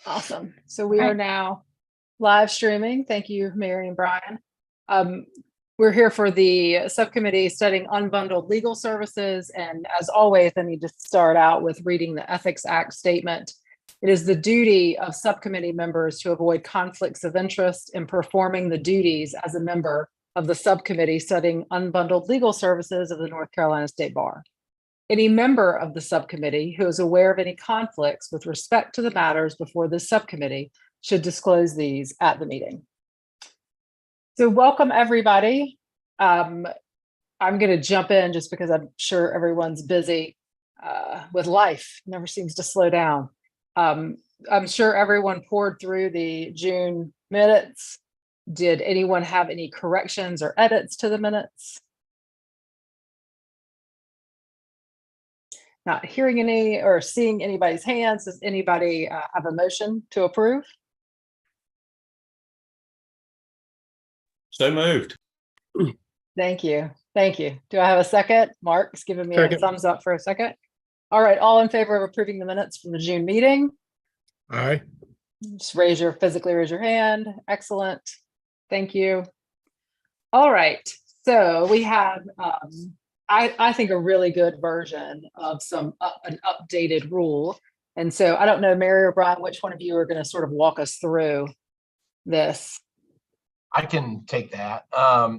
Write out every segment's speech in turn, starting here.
Awesome. So we are now live streaming. Thank you, Mary and Brian. We're here for the subcommittee studying unbundled legal services. And as always, I need to start out with reading the Ethics Act statement. It is the duty of subcommittee members to avoid conflicts of interest in performing the duties as a member of the subcommittee studying unbundled legal services of the North Carolina State Bar. Any member of the subcommittee who is aware of any conflicts with respect to the matters before this subcommittee should disclose these at the meeting. So welcome, everybody. I'm going to jump in just because I'm sure everyone's busy with life. Never seems to slow down. I'm sure everyone poured through the June minutes. Did anyone have any corrections or edits to the minutes? Not hearing any or seeing anybody's hands. Does anybody have a motion to approve? So moved. Thank you. Thank you. Do I have a second? Mark's giving me a thumbs up for a second. All right. All in favor of approving the minutes from the June meeting? Aye. Just physically raise your hand. Excellent. Thank you. All right. So we have, I think, a really good version of an updated rule. And so I don't know, Mary or Brian, which one of you are going to sort of walk us through this? I can take that.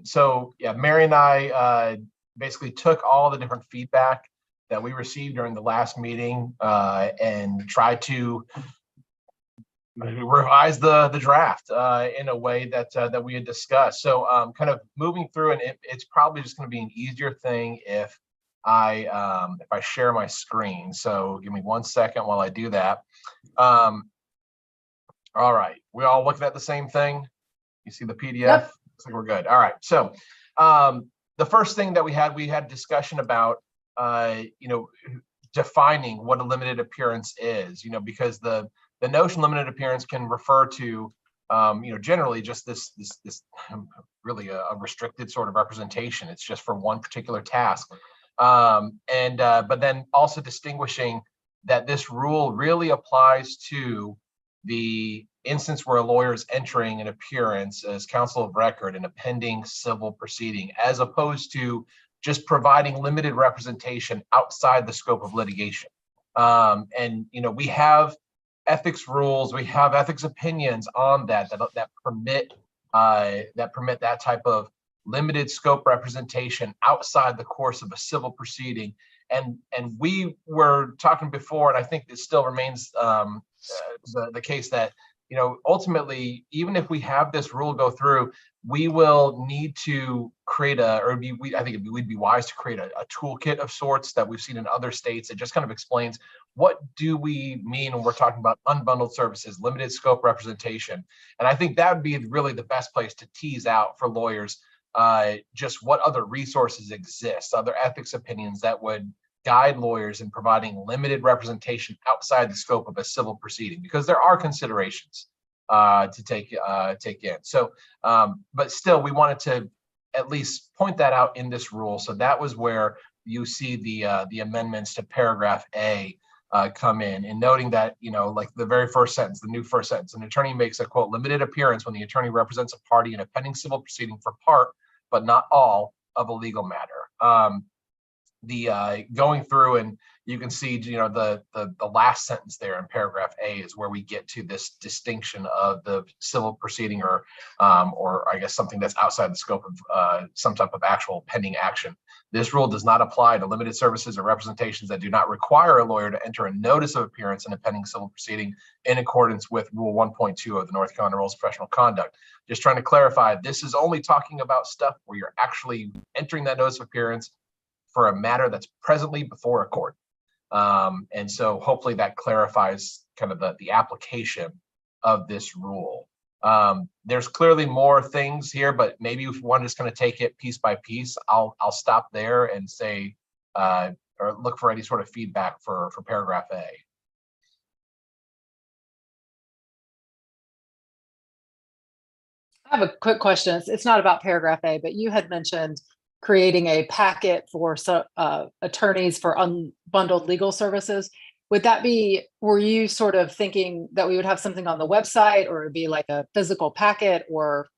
So yeah, Mary and I basically took all the different feedback that we received during the last meeting and tried to revise the draft in a way that we had discussed. So kind of moving through, and it's probably just going to be an easier thing if I share my screen. So give me 1 second while I do that. All right, we all looking at the same thing. You see the PDF? Yep. Looks like we're good. All right. So the first thing that we had discussion about, defining what a limited appearance is, because the notion limited appearance can refer to, generally just this really a restricted sort of representation. It's just for one particular task. But then also distinguishing that this rule really applies to the instance where a lawyer is entering an appearance as counsel of record in a pending civil proceeding, as opposed to just providing limited representation outside the scope of litigation. We have ethics rules, we have ethics opinions on that permit that type of limited scope representation outside the course of a civil proceeding. And we were talking before, and I think it still remains the case that, ultimately, even if we have this rule go through, we will need to create I think we'd be wise to create a toolkit of sorts that we've seen in other states that just kind of explains what do we mean when we're talking about unbundled services, limited scope representation. And I think that would be really the best place to tease out for lawyers just what other resources exist, other ethics opinions that would guide lawyers in providing limited representation outside the scope of a civil proceeding, because there are considerations to take in. So, but still, we wanted to at least point that out in this rule. So that was where you see the amendments to paragraph A come in noting that, like the very first sentence, the new first sentence, an attorney makes a quote limited appearance when the attorney represents a party in a pending civil proceeding for part, but not all, of a legal matter. Going through, and you can see, the last sentence there in paragraph A is where we get to this distinction of the civil proceeding or I guess something that's outside the scope of some type of actual pending action. This rule does not apply to limited services or representations that do not require a lawyer to enter a notice of appearance in a pending civil proceeding in accordance with Rule 1.2 of the North Carolina Rules of Professional Conduct. Just trying to clarify, this is only talking about stuff where you're actually entering that notice of appearance for a matter that's presently before a court. And so hopefully that clarifies kind of the application of this rule. There's clearly more things here, but maybe if one is going to take it piece by piece, I'll stop there and say, or look for any sort of feedback for paragraph A. I have a quick question. It's not about paragraph A, but you had mentioned creating a packet for attorneys for unbundled legal services. were you sort of thinking that we would have something on the website, or it'd be like a physical packet, or?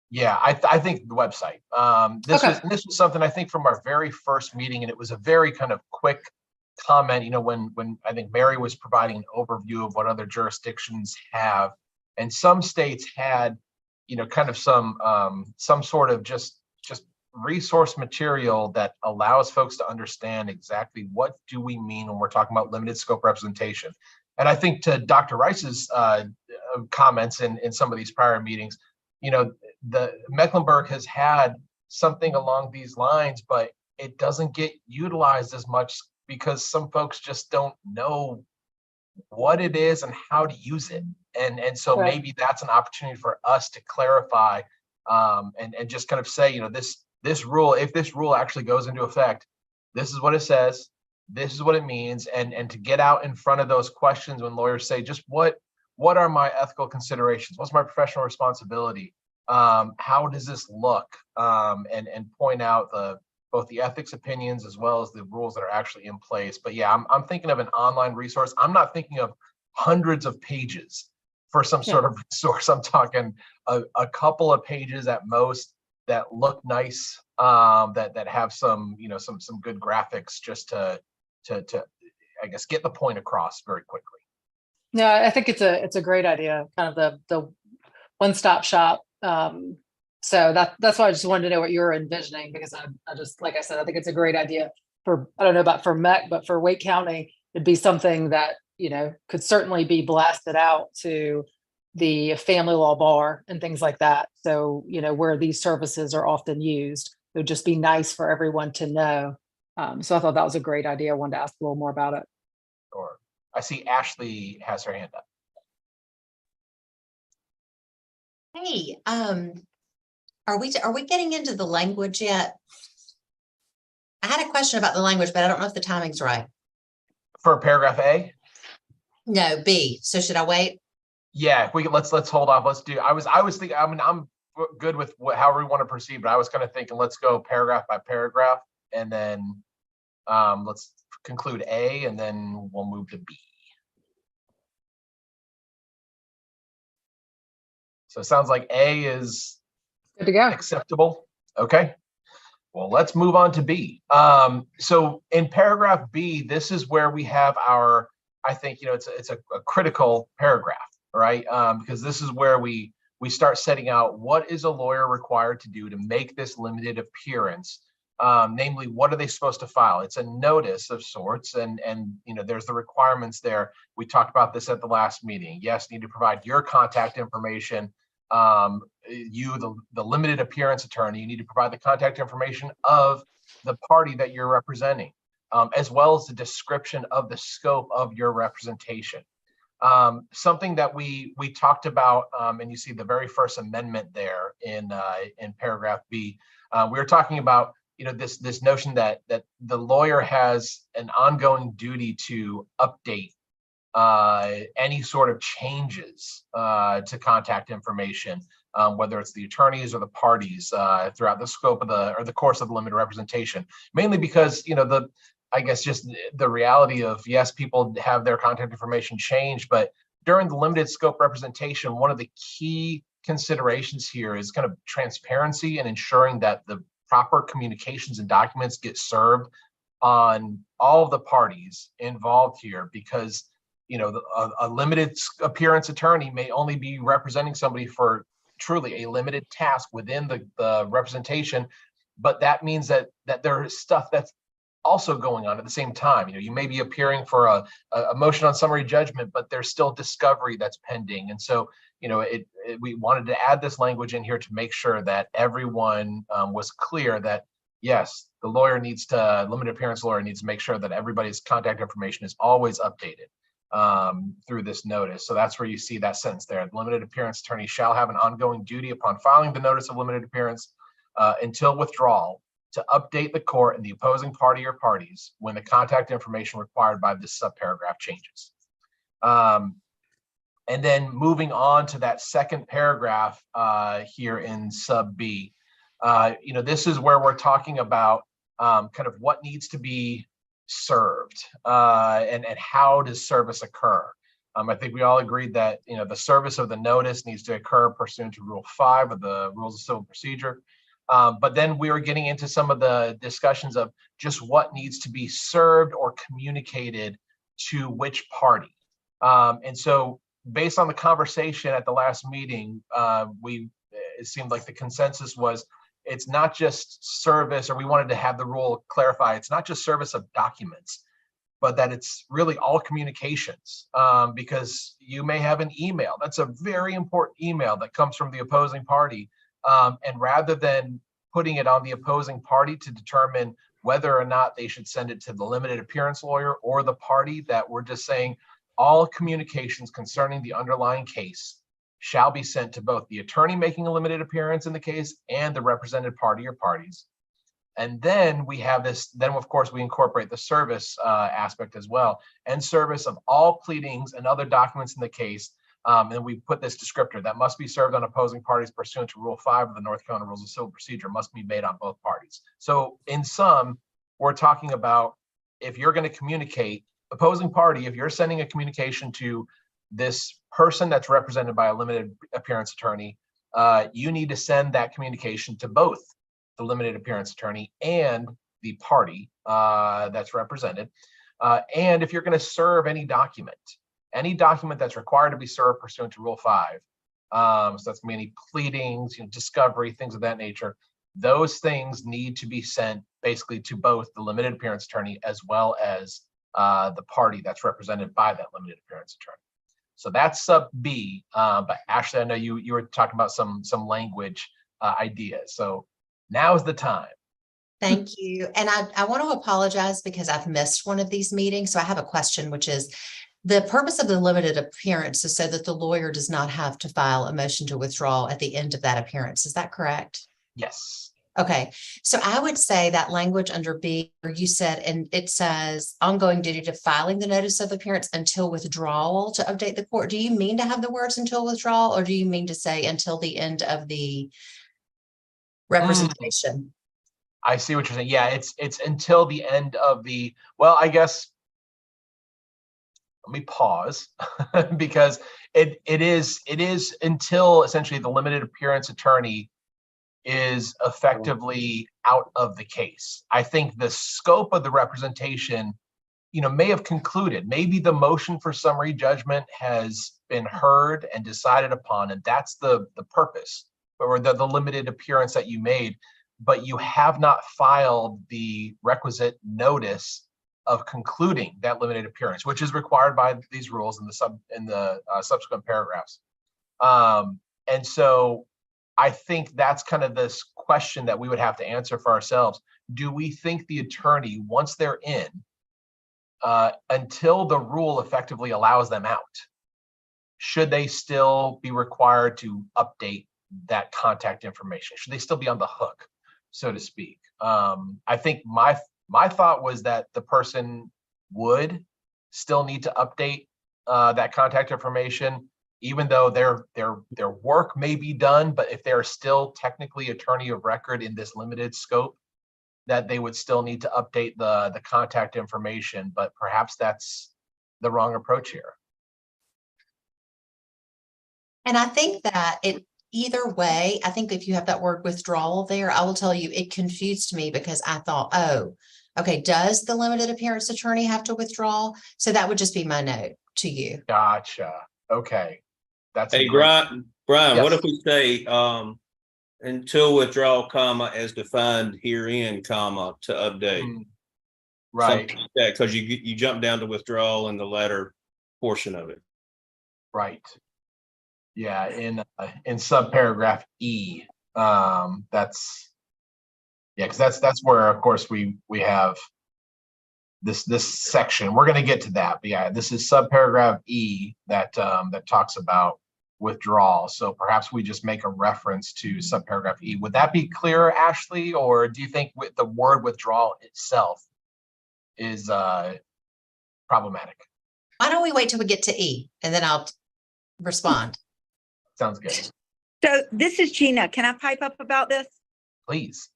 Yeah, I think the website. This was something I think from our very first meeting, and it was a very kind of quick comment. You know, when I think Mary was providing an overview of what other jurisdictions have, and some states had, you know, kind of some sort of just resource material that allows folks to understand exactly what do we mean when we're talking about limited scope representation. And I think to Dr. Rice's comments in some of these prior meetings, you know, the Mecklenburg has had something along these lines, but it doesn't get utilized as much because some folks just don't know what it is and how to use it. And so Right. maybe that's an opportunity for us to clarify and just kind of say, you know, this rule, if this rule actually goes into effect, this is what it says, this is what it means, and to get out in front of those questions when lawyers say, just what are my ethical considerations? What's my professional responsibility? How does this look? And point out both the ethics opinions as well as the rules that are actually in place. But yeah, I'm thinking of an online resource. I'm not thinking of hundreds of pages for some sort of resource. I'm talking a couple of pages at most that look nice, that have some, you know, some good graphics just to I guess get the point across very quickly. No, I think it's a great idea, kind of the one-stop shop. So that's why I just wanted to know what you were envisioning, because I just, like I said, I think it's a great idea for, I don't know about for MEC, but for Wake County, it'd be something that, you know, could certainly be blasted out to the family law bar and things like that. So, you know, where these services are often used, it would just be nice for everyone to know. So I thought that was a great idea. I wanted to ask a little more about it. Or I see Ashley has her hand up. Hey, are we getting into the language yet? I had a question about the language, but I don't know if the timing's right. For paragraph A? No, B. So should I wait? Yeah, if we can, let's hold off. Let's do. I was thinking. I mean, I'm good with however we want to proceed, but I was kind of thinking, let's go paragraph by paragraph, and then let's conclude A, and then we'll move to B. So it sounds like A is Good to go. acceptable. Okay. Well, let's move on to B. So in paragraph B, this is where we have our, I think, you know, it's a critical paragraph, right? Because this is where we start setting out what is a lawyer required to do to make this limited appearance. Namely, what are they supposed to file? It's a notice of sorts, and you know, there's the requirements there. We talked about this at the last meeting. Yes, need to provide your contact information. The limited appearance attorney, you need to provide the contact information of the party that you're representing, as well as the description of the scope of your representation. Something that we talked about, and you see the very first amendment there in paragraph B. We were talking about, you know, this notion that the lawyer has an ongoing duty to update any sort of changes to contact information, whether it's the attorneys or the parties throughout the scope of the course of the limited representation. Mainly because, you know, I guess just the reality of, yes, people have their contact information changed, but during the limited scope representation, one of the key considerations here is kind of transparency and ensuring that the proper communications and documents get served on all of the parties involved here, because, you know, a limited appearance attorney may only be representing somebody for truly a limited task within the representation, but that means that there is stuff that's also going on at the same time. You know, you may be appearing for a motion on summary judgment, but there's still discovery that's pending. And so, you know, we wanted to add this language in here to make sure that everyone was clear that, yes, the limited appearance lawyer needs to make sure that everybody's contact information is always updated through this notice. So that's where you see that sentence there. The limited appearance attorney shall have an ongoing duty upon filing the notice of limited appearance until withdrawal to update the court and the opposing party or parties when the contact information required by this subparagraph changes. And then moving on to that second paragraph here in sub B, you know, this is where we're talking about kind of what needs to be served, and how does service occur? I think we all agreed that, the service of the notice needs to occur pursuant to Rule 5 of the Rules of Civil Procedure. But then we were getting into some of the discussions of just what needs to be served or communicated to which party. And so based on the conversation at the last meeting, it seemed like the consensus was it's not just service, or we wanted to have the rule clarify, it's not just service of documents, but that it's really all communications, because you may have an email. That's a very important email that comes from the opposing party. And rather than putting it on the opposing party to determine whether or not they should send it to the limited appearance lawyer or the party, that we're just saying all communications concerning the underlying case shall be sent to both the attorney making a limited appearance in the case and the represented party or parties. And then we have this, then of course we incorporate the service aspect as well, and service of all pleadings and other documents in the case. And we put this descriptor that must be served on opposing parties pursuant to Rule 5 of the North Carolina Rules of Civil Procedure must be made on both parties. So in sum, we're talking about, if you're going to communicate, opposing party, if you're sending a communication to this person that's represented by a limited appearance attorney, you need to send that communication to both the limited appearance attorney and the party that's represented. And if you're going to serve any document that's required to be served pursuant to Rule 5, so that's many pleadings, discovery, things of that nature, those things need to be sent basically to both the limited appearance attorney as well as the party that's represented by that limited appearance attorney. So that's sub B. But Ashley, I know you were talking about some language ideas. So now is the time. Thank you. And I want to apologize because I've missed one of these meetings. So I have a question, which is the purpose of the limited appearance is so that the lawyer does not have to file a motion to withdraw at the end of that appearance. Is that correct? Yes. Okay, so I would say that language under B, where you said, and it says ongoing duty to filing the notice of appearance until withdrawal to update the court. Do you mean to have the words until withdrawal, or do you mean to say until the end of the representation? I see what you're saying. Yeah, it's until the end of the, well, I guess, let me pause because it is until essentially the limited appearance attorney is effectively out of the case. I think the scope of the representation, may have concluded. Maybe the motion for summary judgment has been heard and decided upon, and that's the purpose, or the limited appearance that you made, but you have not filed the requisite notice of concluding that limited appearance, which is required by these rules in the subsequent paragraphs. And so I think that's kind of this question that we would have to answer for ourselves. Do we think the attorney, once they're in, until the rule effectively allows them out, should they still be required to update that contact information? Should they still be on the hook, so to speak? I think my thought was that the person would still need to update that contact information, even though their work may be done, but if they're still technically attorney of record in this limited scope, that they would still need to update the contact information. But perhaps that's the wrong approach here. And I think that either way, I think if you have that word withdrawal there, I will tell you, it confused me because I thought, oh, okay, does the limited appearance attorney have to withdraw? So that would just be my note to you. Gotcha. Okay. That's Hey, great. Brian, what Yes. if we say until withdrawal, comma, as defined herein, comma, to update? Right. Something like that, because you jump down to withdrawal in the latter portion of it. Right. Yeah, in subparagraph E, that's, yeah, because that's where, of course, we have this section. We're going to get to that, but yeah, this is subparagraph E that talks about withdrawal. So perhaps we just make a reference to subparagraph E. Would that be clear, Ashley, or do you think with the word withdrawal itself is problematic? Why don't we wait till we get to E and then I'll respond. Sounds good. So this is Gina. Can I pipe up about this? Please.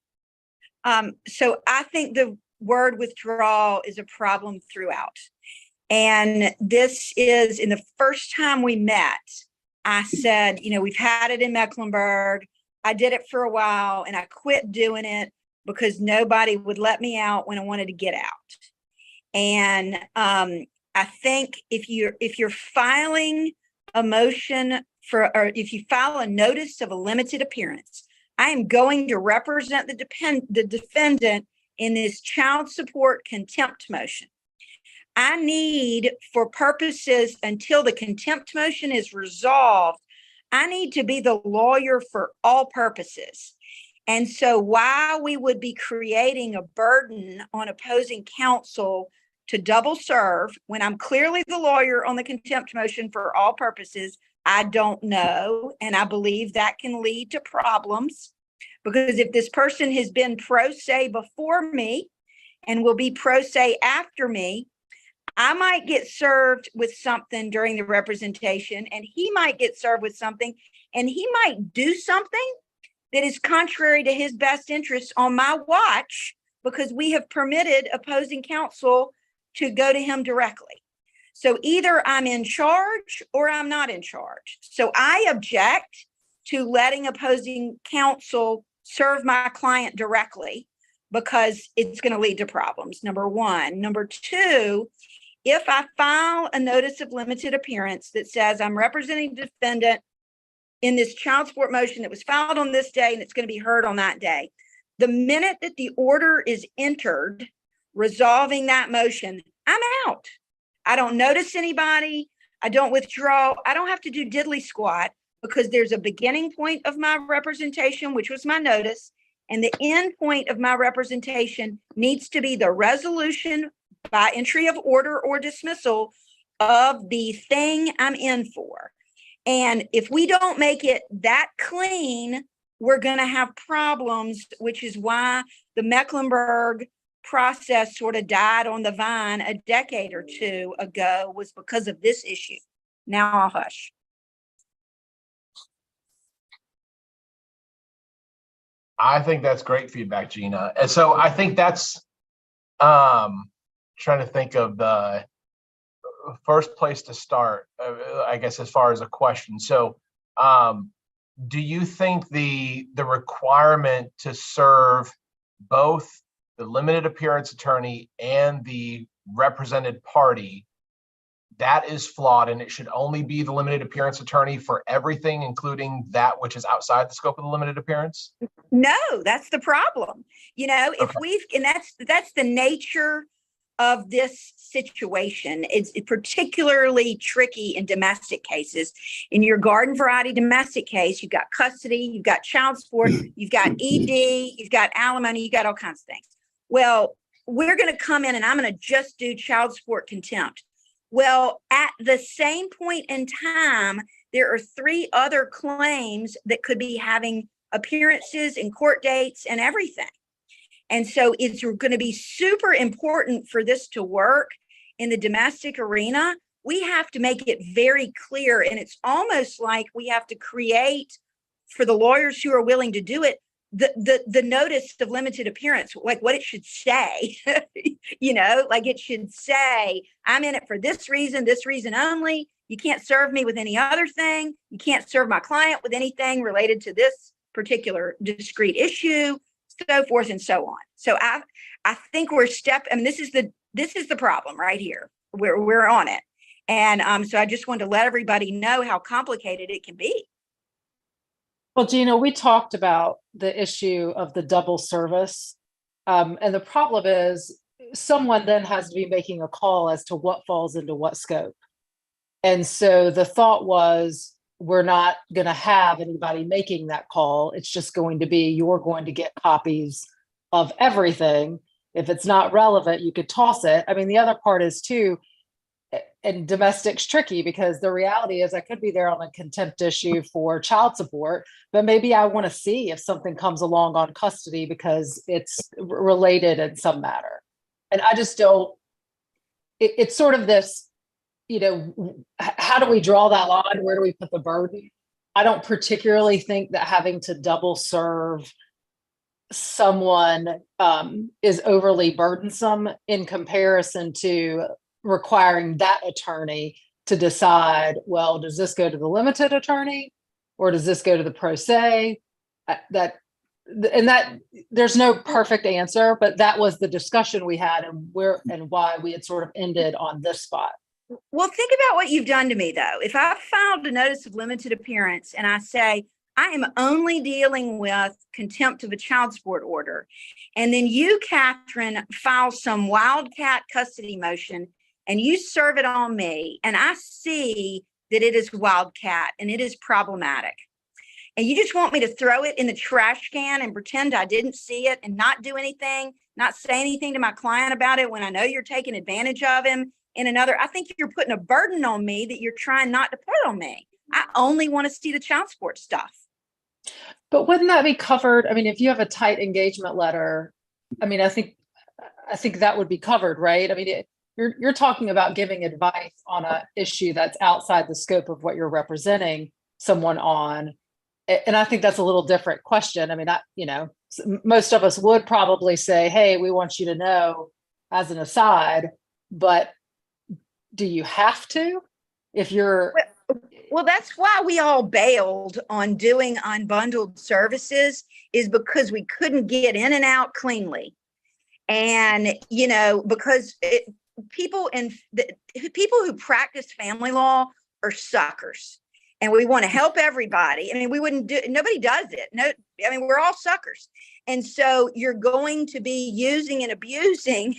So I think the word withdrawal is a problem throughout. And this is in the first time we met, I said, we've had it in Mecklenburg. I did it for a while and I quit doing it because nobody would let me out when I wanted to get out. And I think if you're filing a motion or if you file a notice of a limited appearance, I am going to represent the defendant in this child support contempt motion. I need, for purposes until the contempt motion is resolved, I need to be the lawyer for all purposes. And so while we would be creating a burden on opposing counsel to double serve, when I'm clearly the lawyer on the contempt motion for all purposes, I don't know. And I believe that can lead to problems, because if this person has been pro se before me and will be pro se after me, I might get served with something during the representation, and he might get served with something, and he might do something that is contrary to his best interest on my watch, because we have permitted opposing counsel to go to him directly. So either I'm in charge or I'm not in charge. So I object to letting opposing counsel serve my client directly, because it's going to lead to problems, number one. Number two, if I file a notice of limited appearance that says I'm representing the defendant in this child support motion that was filed on this day and it's going to be heard on that day, the minute that the order is entered resolving that motion, I'm out. I don't notice anybody. I don't withdraw. I don't have to do diddly squat, because there's a beginning point of my representation, which was my notice, and the end point of my representation needs to be the resolution by entry of order or dismissal of the thing I'm in for. And if we don't make it that clean, we're going to have problems, which is why the Mecklenburg process sort of died on the vine a decade or two ago, was because of this issue. Now I'll hush. I think that's great feedback, Gina. And so I think that's trying to think of the first place to start, I guess, as far as a question. So do you think the requirement to serve both the limited appearance attorney and the represented party, that is flawed, and it should only be the limited appearance attorney for everything, including that which is outside the scope of the limited appearance? No, that's the problem. If and that's the nature of this situation. It's particularly tricky in domestic cases. In your garden variety domestic case, you've got custody, you've got child support, you've got ED, you've got alimony, you got all kinds of things. Well, we're going to come in and I'm going to just do child support contempt. Well, at the same point in time, there are 3 other claims that could be having appearances and court dates and everything. And so it's going to be super important for this to work in the domestic arena. We have to make it very clear. And it's almost like we have to create, for the lawyers who are willing to do it, the notice of limited appearance, like what it should say, like it should say, I'm in it for this reason only. You can't serve me with any other thing. You can't serve my client with anything related to this particular discrete issue, so forth and so on. So I think this is the problem right here. We're on it. And so I just wanted to let everybody know how complicated it can be. Well, Gina, we talked about the issue of the double service. And the problem is someone then has to be making a call as to what falls into what scope. And so the thought was, we're not going to have anybody making that call. It's just going to be, you're going to get copies of everything. If it's not relevant, you could toss it. I mean, the other part is too, and domestic's tricky, because the reality is I could be there on a contempt issue for child support, but maybe I want to see if something comes along on custody because it's related in some matter. And I just don't, it's sort of this, how do we draw that line? Where do we put the burden? I don't particularly think that having to double serve someone is overly burdensome in comparison to requiring that attorney to decide, well, does this go to the limited attorney or does this go to the pro se? That there's no perfect answer, but that was the discussion we had and why we had sort of ended on this spot. Well, think about what you've done to me, though. If I filed a notice of limited appearance and I say, I am only dealing with contempt of a child support order, and then you, Catherine, file some wildcat custody motion and you serve it on me, and I see that it is wildcat and it is problematic, and you just want me to throw it in the trash can and pretend I didn't see it and not do anything, not say anything to my client about it when I know you're taking advantage of him in another, I think you're putting a burden on me that you're trying not to put on me. I only want to see the child support stuff. But wouldn't that be covered? I mean, if you have a tight engagement letter, I mean, I think that would be covered, right? I mean, you're talking about giving advice on an issue that's outside the scope of what you're representing someone on. And I think that's a little different question. I mean, most of us would probably say, hey, we want you to know as an aside, but do you have to if you're... Well, that's why we all bailed on doing unbundled services, is because we couldn't get in and out cleanly. And, because people who practice family law are suckers. And we want to help everybody. I mean, nobody does it. No, I mean, we're all suckers. And so you're going to be using and abusing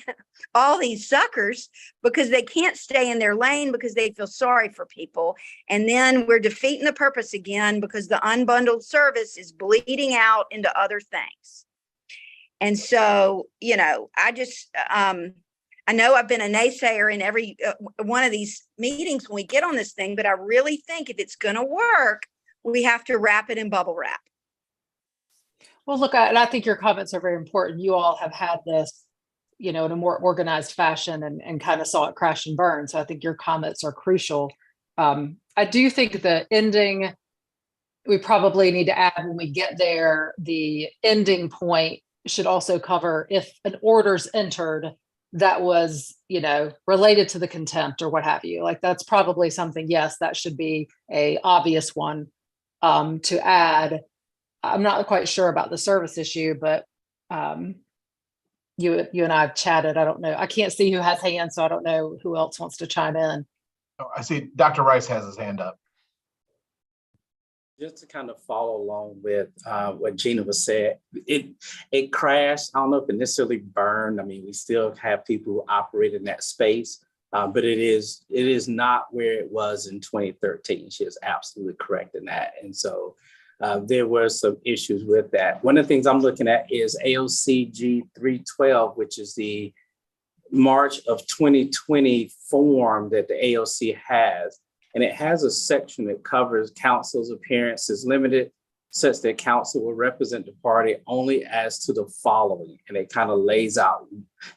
all these suckers because they can't stay in their lane because they feel sorry for people. And then we're defeating the purpose again because the unbundled service is bleeding out into other things. And so, I know I've been a naysayer in every one of these meetings when we get on this thing, but I really think if it's going to work, we have to wrap it in bubble wrap. Well, look, I think your comments are very important. You all have had this, in a more organized fashion and kind of saw it crash and burn. So I think your comments are crucial. I do think the ending, we probably need to add when we get there, the ending point should also cover if an order's entered that was, related to the contempt or what have you. Like that's probably something, yes, that should be a obvious one to add. I'm not quite sure about the service issue, but you and I have chatted. I don't know. I can't see who has hands, so I don't know who else wants to chime in. Oh, I see Dr. Rice has his hand up. Just to kind of follow along with what Gina was said, it crashed. I don't know if it necessarily burned. I mean, we still have people who operate in that space, but it is not where it was in 2013. She is absolutely correct in that. And so there were some issues with that. One of the things I'm looking at is AOCG 312, which is the March of 2020 form that the AOC has. And it has a section that covers counsel's appearance is limited, such that counsel will represent the party only as to the following. And it kind of lays out,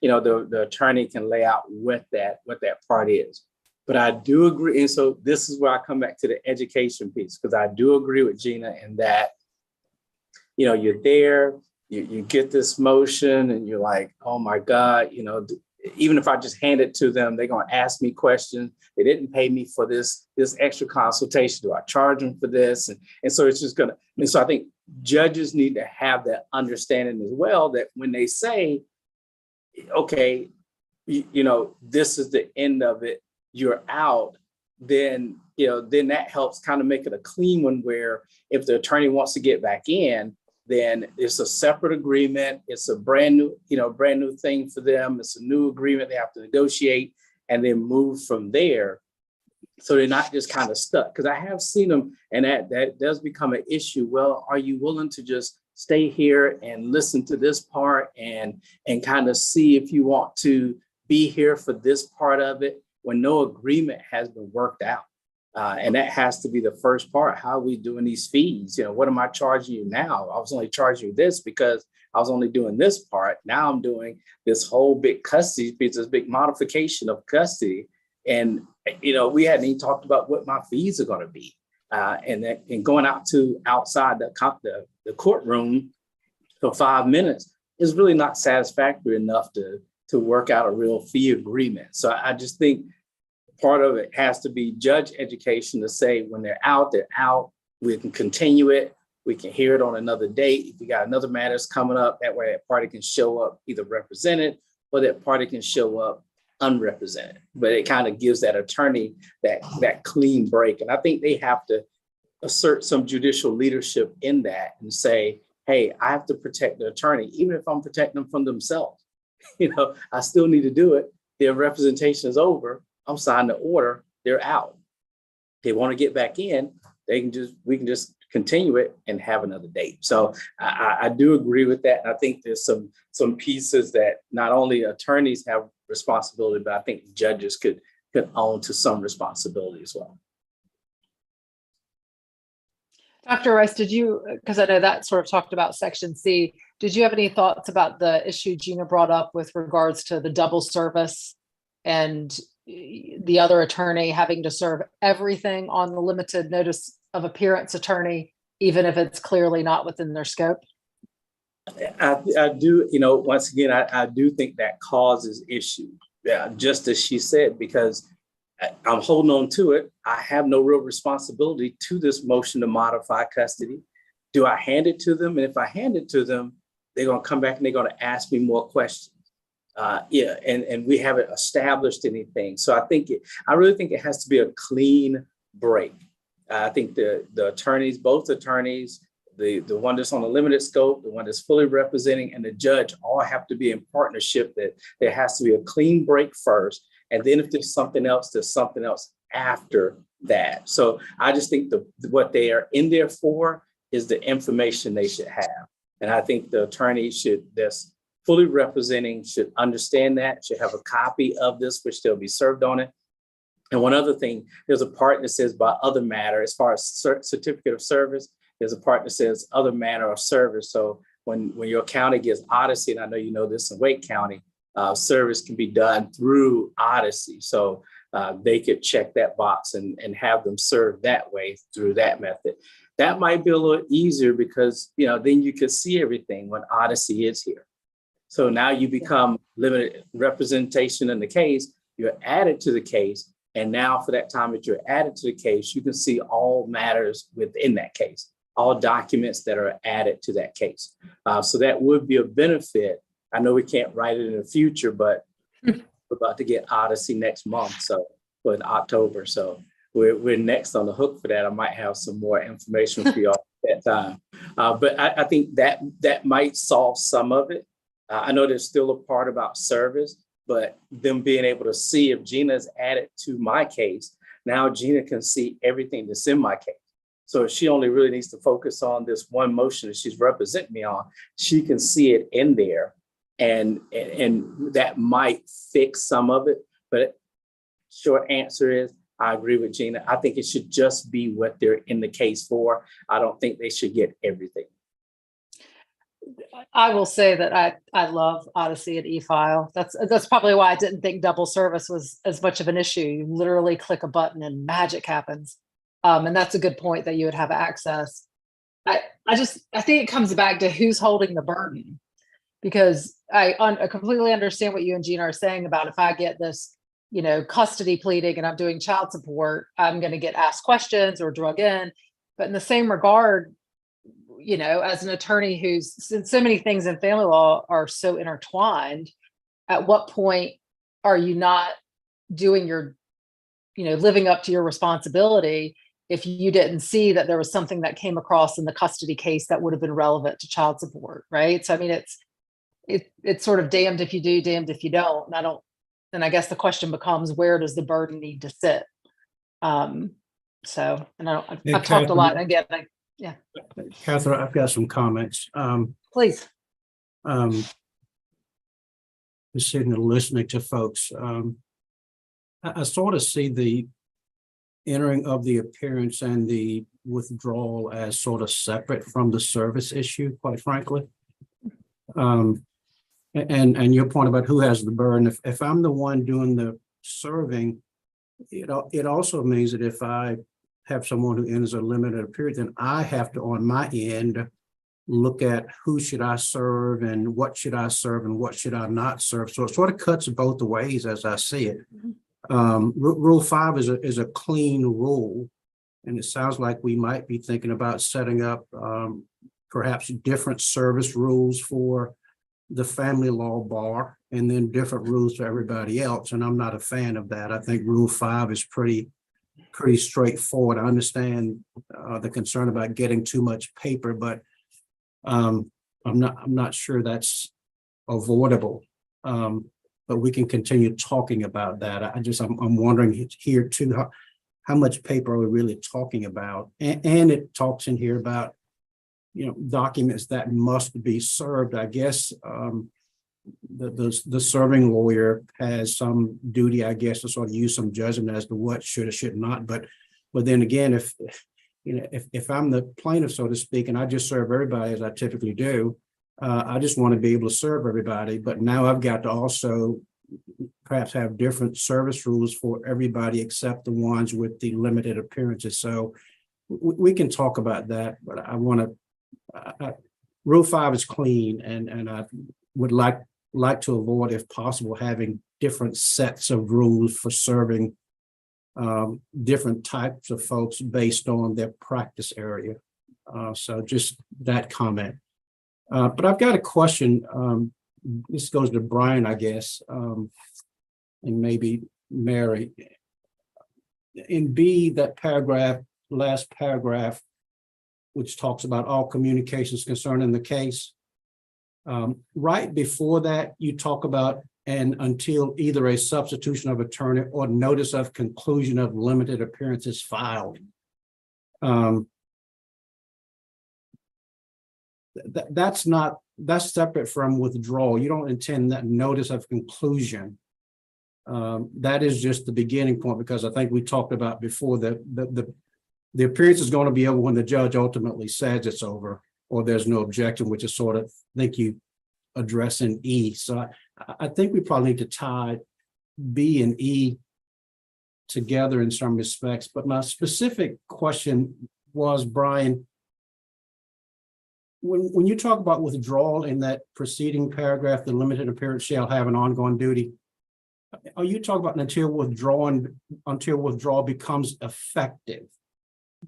the attorney can lay out what that part is. But I do agree. And so this is where I come back to the education piece, because I do agree with Gina in that, you're there, you get this motion and you're like, oh my God, even if I just hand it to them, they're going to ask me questions. They didn't pay me for this extra consultation. Do I charge them for this? And so it's just going to, and so I think judges need to have that understanding as well, that when they say, okay, this is the end of it, you're out, then that helps kind of make it a clean one where if the attorney wants to get back in, then it's a separate agreement. It's a brand new thing for them. It's a new agreement they have to negotiate and then move from there. So they're not just kind of stuck. Because I have seen them, and that does become an issue. Well, are you willing to just stay here and listen to this part and kind of see if you want to be here for this part of it when no agreement has been worked out? And that has to be the first part. How are we doing these fees? What am I charging you now? I was only charging you this because I was only doing this part. Now I'm doing this whole big custody piece, this big modification of custody. And, we hadn't even talked about what my fees are going to be. And going outside the courtroom So 5 minutes is really not satisfactory enough to work out a real fee agreement. So I just think part of it has to be judge education to say when they're out, we can continue it. We can hear it on another date. If we got another matters coming up, that way that party can show up either represented or that party can show up unrepresented. But it kind of gives that attorney that clean break. And I think they have to assert some judicial leadership in that and say, hey, I have to protect the attorney, even if I'm protecting them from themselves. I still need to do it. Their representation is over. I'm signing the order. They're out. They want to get back in. We can just continue it and have another date. So I do agree with that. And I think there's some pieces that not only attorneys have responsibility, but I think judges could own to some responsibility as well. Dr. Rice, did you, because I know that sort of talked about Section C, did you have any thoughts about the issue Gina brought up with regards to the double service and the other attorney having to serve everything on the limited notice of appearance attorney, even if it's clearly not within their scope? I do, once again, I do think that causes issue, just as she said, because I'm holding on to it. I have no real responsibility to this motion to modify custody. Do I hand it to them? And if I hand it to them, they're going to come back and they're going to ask me more questions. And we haven't established anything. So I really think it has to be a clean break. I think the attorneys, both attorneys, the one that's on a limited scope, the one that's fully representing, and the judge all have to be in partnership, that there has to be a clean break first. And then if there's something else, there's something else after that. So I just think what they are in there for is the information they should have. And I think the attorney that's fully representing should understand that, should have a copy of this, which they'll be served on it. And one other thing, there's a part that says by other matter, as far as certificate of service, there's a part that says other manner of service. So when your county gets Odyssey, and I know you know this in Wake County, service can be done through Odyssey. So they could check that box and have them served that way through that method. That might be a little easier because, then you could see everything when Odyssey is here. So now you become limited representation in the case, you're added to the case. And now for that time that you're added to the case, you can see all matters within that case, all documents that are added to that case. So that would be a benefit. I know we can't write it in the future, but we're about to get Odyssey next month, in October. So we're next on the hook for that. I might have some more information for y'all at that time. But I think that might solve some of it. I know there's still a part about service, but them being able to see if Gina's added to my case, now Gina can see everything that's in my case. So if she only really needs to focus on this one motion that she's representing me on, she can see it in there. And that might fix some of it. But short answer is, I agree with Gina. I think it should just be what they're in the case for. I don't think they should get everything. I will say that I love Odyssey and e-file. That's probably why I didn't think double service was as much of an issue. You literally click a button and magic happens. And that's a good point that you would have access. I think it comes back to who's holding the burden, because I completely understand what you and Gina are saying about if I get this, custody pleading and I'm doing child support, I'm going to get asked questions or drug in. But in the same regard, as an attorney who's, since so many things in family law are so intertwined, at what point are you not doing your, living up to your responsibility if you didn't see that there was something that came across in the custody case that would have been relevant to child support, right? So, I mean, it's sort of damned if you do, damned if you don't. And I guess the question becomes, where does the burden need to sit? I've talked a lot. Again, yeah. Catherine, I've got some comments. Please. Just sitting and listening to folks. I sort of see the entering of the appearance and the withdrawal as sort of separate from the service issue, quite frankly. And your point about who has the burden, if I'm the one doing the serving, it also means that if I have someone who enters a limited period, then I have to, on my end, look at who should I serve and what should I serve and what should I not serve. So it sort of cuts both ways as I see it. Rule 5 is a clean rule. And it sounds like we might be thinking about setting up perhaps different service rules for the family law bar and then different rules for everybody else. And I'm not a fan of that. I think Rule 5 is pretty straightforward. I understand the concern about getting too much paper, but I'm not sure that's avoidable. But we can continue talking about that. I'm wondering here too, how much paper are we really talking about? And it talks in here about, documents that must be served. I guess the serving lawyer has some duty, I guess, to sort of use some judgment as to what should or should not. But then again, if I'm the plaintiff, so to speak, and I just serve everybody as I typically do, I just want to be able to serve everybody. But now I've got to also perhaps have different service rules for everybody except the ones with the limited appearances. So we can talk about that, but I want to. Rule 5 is clean, and I would like to avoid, if possible, having different sets of rules for serving different types of folks based on their practice area. So just that comment. But I've got a question. This goes to Brian, I guess, and maybe Mary. In B, that paragraph, last paragraph, which talks about all communications concerning the case. Right before that, you talk about and until either a substitution of attorney or notice of conclusion of limited appearances filed. That's separate from withdrawal. You don't intend that notice of conclusion. That is just the beginning point, because I think we talked about before that the appearance is going to be over when the judge ultimately says it's over, or there's no objection, which is sort of, I think you address in E. So I think we probably need to tie B and E together in some respects. But my specific question was, Brian, when you talk about withdrawal in that preceding paragraph, the limited appearance shall have an ongoing duty. Are you talking about until withdrawal becomes effective?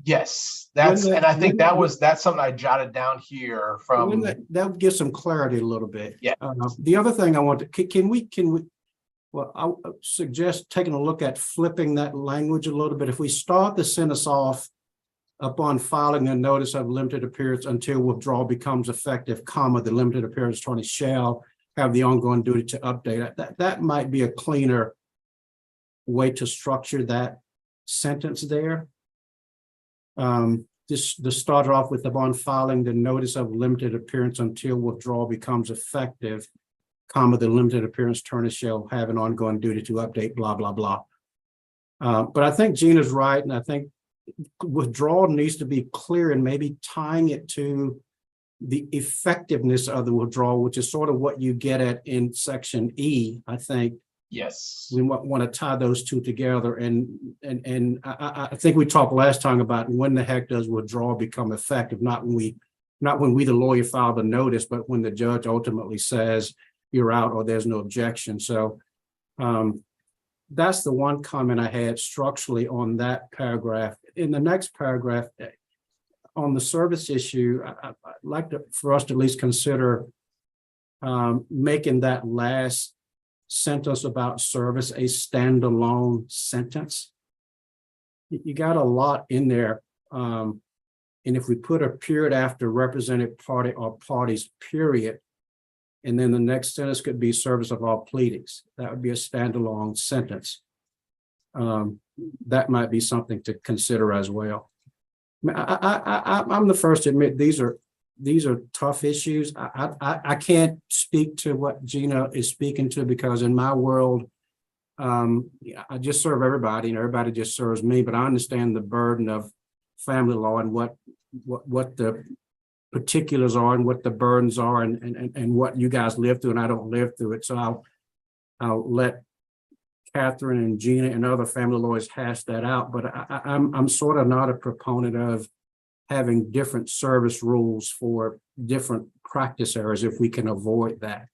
Yes, that's something I jotted down here from. That would give some clarity a little bit. Yeah. The other thing I want to, can we, well, I would suggest taking a look at flipping that language a little bit. If we start the sentence off, upon filing a notice of limited appearance until withdrawal becomes effective, comma, the limited appearance attorney shall have the ongoing duty to update. That might be a cleaner way to structure that sentence there. Just to start off with, upon filing the notice of limited appearance until withdrawal becomes effective, comma, the limited appearance attorney shall have an ongoing duty to update, blah, blah, blah. But I think Gina's right, and I think withdrawal needs to be clear, and maybe tying it to the effectiveness of the withdrawal, which is sort of what you get at in section E. I think Yes. we want to tie those two together, and I think we talked last time about when the heck does withdrawal become effective? Not when we the lawyer file the notice, but when the judge ultimately says you're out or there's no objection. So that's the one comment I had structurally on that paragraph. In the next paragraph, on the service issue, I'd like for us to at least consider making that last sentence about service a standalone sentence. You got a lot in there. And if we put a period after represented party or parties, period, and then the next sentence could be service of all pleadings, that would be a standalone sentence. That might be something to consider as well. I'm the first to admit these are tough issues. I can't speak to what Gina is speaking to, because in my world, I just serve everybody and everybody just serves me, but I understand the burden of family law and what the particulars are and what the burdens are and what you guys live through, and I don't live through it. So I'll let Catherine and Gina and other family lawyers hash that out, but I'm sort of not a proponent of having different service rules for different practice areas if we can avoid that.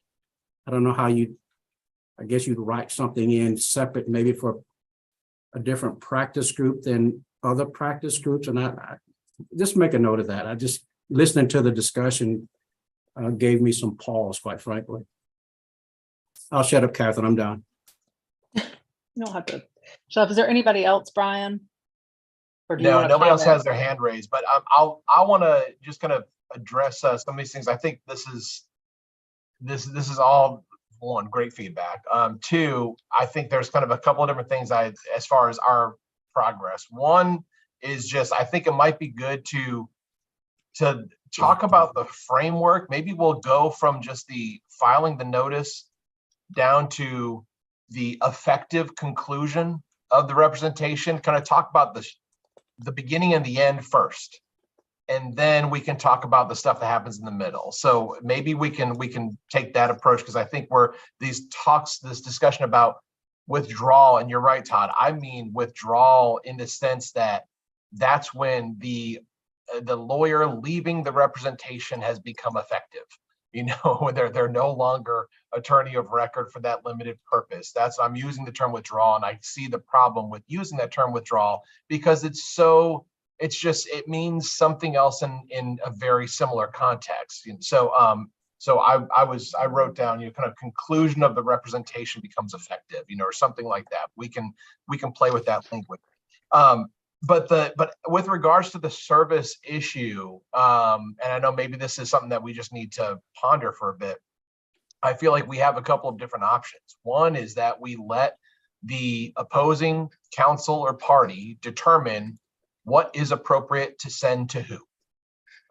I don't know how I guess you'd write something in separate, maybe for a different practice group than other practice groups. And I just make a note of that. I just, listening to the discussion gave me some pause, quite frankly. I'll shut up, Catherine. I'm done. You don't have to. Shut up. Is there anybody else, Brian? Or do you No, want to nobody else comment? has their hand raised, but I want to just kind of address some of these things. I think this is all, one, great feedback. Two, I think there's kind of a couple of different things as far as our progress. One is just, I think it might be good to talk about the framework. Maybe we'll go from just the filing the notice down to the effective conclusion of the representation, kind of talk about the beginning and the end first. And then we can talk about the stuff that happens in the middle. So maybe we can take that approach, because I think this discussion about withdrawal, and you're right, Todd, I mean withdrawal in the sense that that's when the lawyer leaving the representation has become effective. You know, when they're no longer attorney of record for that limited purpose. I'm using the term withdrawal, and I see the problem with using that term withdrawal because it means something else in a very similar context. And so I wrote down, kind of conclusion of the representation becomes effective, or something like that. We can play with that language. But with regards to the service issue, and I know maybe this is something that we just need to ponder for a bit. I feel like we have a couple of different options. One is that we let the opposing counsel or party determine what is appropriate to send to who.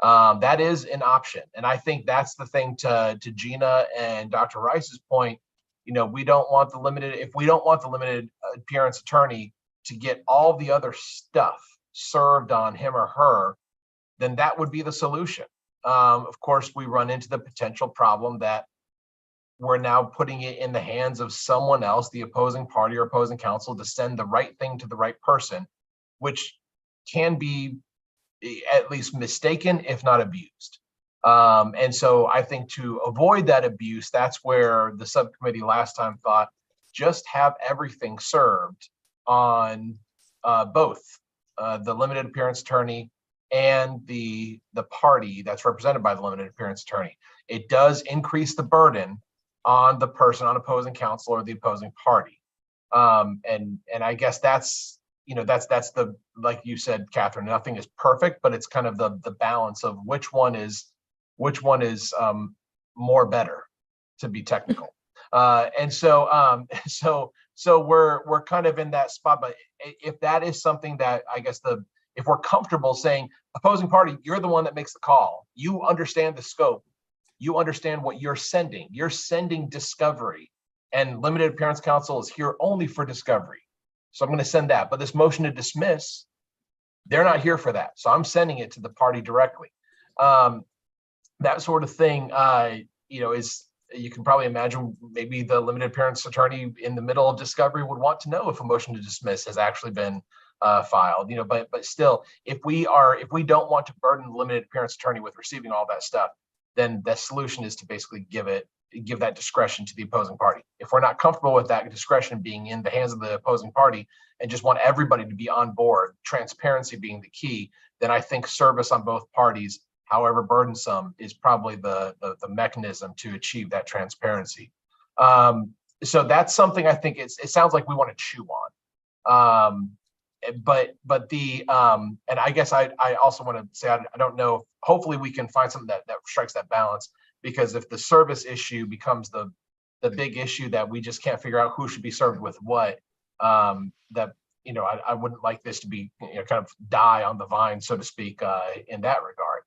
That is an option. And I think that's the thing to Gina and Dr. Rice's point. We don't want the limited appearance attorney to get all the other stuff served on him or her, then that would be the solution. Of course, we run into the potential problem that we're now putting it in the hands of someone else, the opposing party or opposing counsel, to send the right thing to the right person, which can be at least mistaken, if not abused. And so I think to avoid that abuse, that's where the subcommittee last time thought, just have everything served on both the limited appearance attorney and the party that's represented by the limited appearance attorney. It does increase the burden on the person on opposing counsel or the opposing party. And I guess that's the, like you said, Catherine, nothing is perfect, but it's kind of the balance of which one is more better, to be technical. And so we're kind of in that spot. But if that is something that I guess if we're comfortable saying, opposing party, you're the one that makes the call, you understand the scope, you understand what you're sending discovery, and limited appearance counsel is here only for discovery. So I'm going to send that. But this motion to dismiss, they're not here for that. So I'm sending it to the party directly. That sort of thing, is, you can probably imagine maybe the limited appearance attorney in the middle of discovery would want to know if a motion to dismiss has actually been filed, but still, if we don't want to burden the limited appearance attorney with receiving all that stuff, then the solution is to basically give that discretion to the opposing party. If we're not comfortable with that discretion being in the hands of the opposing party and just want everybody to be on board, transparency being the key, then I think service on both parties, however burdensome, is probably the mechanism to achieve that transparency. So that's something I think it sounds like we want to chew on. But and I guess I also want to say, I don't know, hopefully we can find something that strikes that balance, because if the service issue becomes the big issue that we just can't figure out who should be served with what, that, I wouldn't like this to be kind of die on the vine, so to speak, in that regard.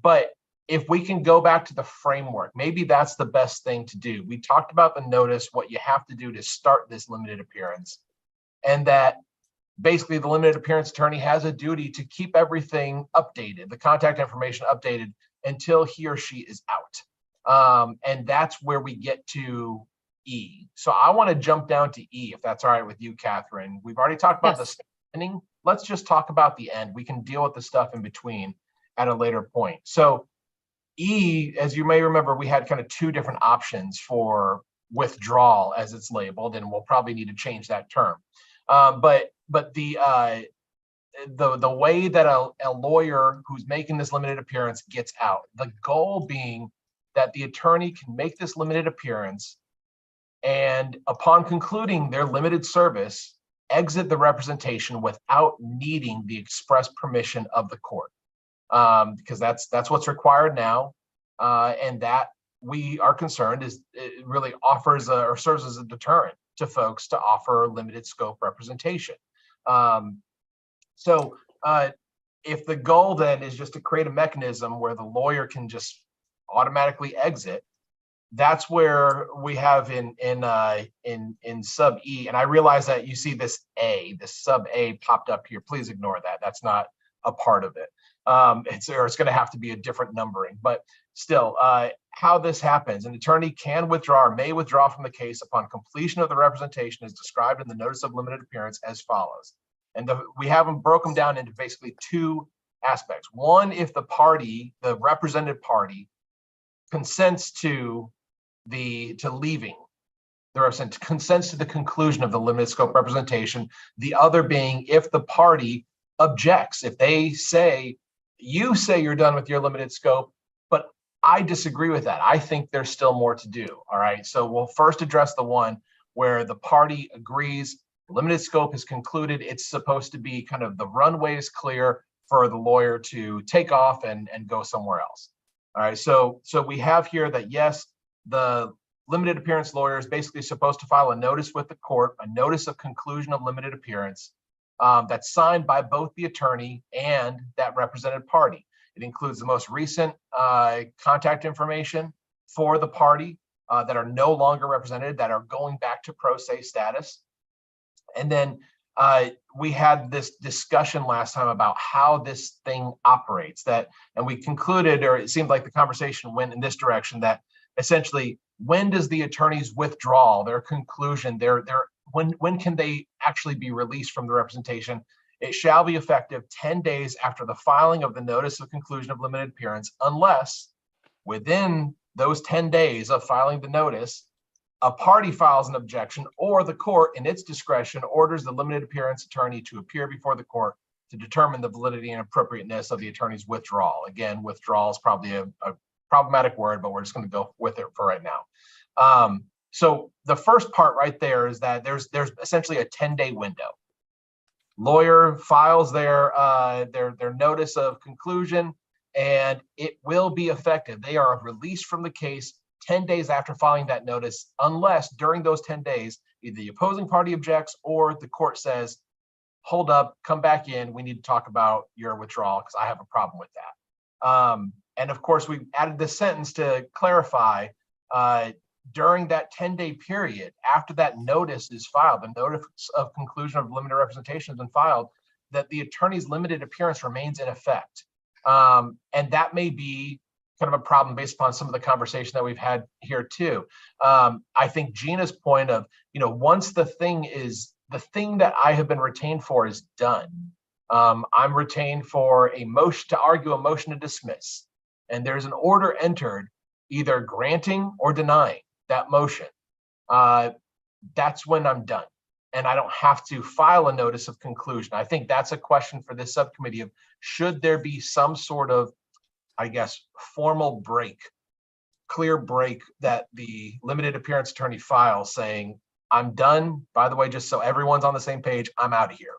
But if we can go back to the framework, maybe that's the best thing to do. We talked about the notice, what you have to do to start this limited appearance, and that basically the limited appearance attorney has a duty to keep everything updated, the contact information updated until he or she is out. And that's where we get to E. So I want to jump down to E, if that's all right with you, Catherine. We've already talked about the beginning. Let's just talk about the end. We can deal with the stuff in between at a later point. So E, as you may remember, we had kind of two different options for withdrawal as it's labeled, and we'll probably need to change that term. But the way that a lawyer who's making this limited appearance gets out, the goal being that the attorney can make this limited appearance and upon concluding their limited service, exit the representation without needing the express permission of the court. Because that's what's required now. And that we are concerned is it really offers or serves as a deterrent to folks to offer limited scope representation. So if the goal then is just to create a mechanism where the lawyer can just automatically exit, that's where we have in sub E, and I realize that you see this sub A popped up here. Please ignore that. That's not a part of it. It's going to have to be a different numbering, but still, how this happens: an attorney can withdraw or may withdraw from the case upon completion of the representation as described in the notice of limited appearance as follows. And we have them broken down into basically two aspects. One, if the party, the represented party, consents to leaving the representative, consents to the conclusion of the limited scope representation. The other being if the party objects, if they say, you say you're done with your limited scope, but I disagree with that. I think there's still more to do. All right. So we'll first address the one where the party agrees limited scope is concluded. It's supposed to be kind of the runway is clear for the lawyer to take off and go somewhere else. All right. So we have here that yes, the limited appearance lawyer is basically supposed to file a notice with the court, a notice of conclusion of limited appearance that's signed by both the attorney and that represented party. It includes the most recent contact information for the party that are no longer represented, that are going back to pro se status. And then we had this discussion last time about how this thing operates, and we concluded, or it seemed like the conversation went in this direction, that essentially, when does the attorney's withdrawal, their conclusion, when can they actually be released from the representation? It shall be effective 10 days after the filing of the notice of conclusion of limited appearance, unless within those 10 days of filing the notice, a party files an objection or the court in its discretion orders the limited appearance attorney to appear before the court to determine the validity and appropriateness of the attorney's withdrawal. Again, withdrawal is probably a problematic word, but we're just going to go with it for right now. So the first part right there is that there's essentially a 10-day window. Lawyer files their notice of conclusion, and it will be effective. They are released from the case 10 days after filing that notice, unless during those 10 days, either the opposing party objects or the court says, hold up, come back in, we need to talk about your withdrawal because I have a problem with that. And of course, we added this sentence to clarify during that 10-day period, after that notice is filed, the notice of conclusion of limited representation has been filed, that the attorney's limited appearance remains in effect. And that may be kind of a problem based upon some of the conversation that we've had here too. I think Gina's point of, once the thing that I have been retained for is done, I'm retained for a motion to argue, a motion to dismiss, and there's an order entered either granting or denying that motion. That's when I'm done, and I don't have to file a notice of conclusion. I think that's a question for this subcommittee of, should there be some sort of, I guess, formal break, clear break that the limited appearance attorney files saying, I'm done. By the way, just so everyone's on the same page, I'm out of here.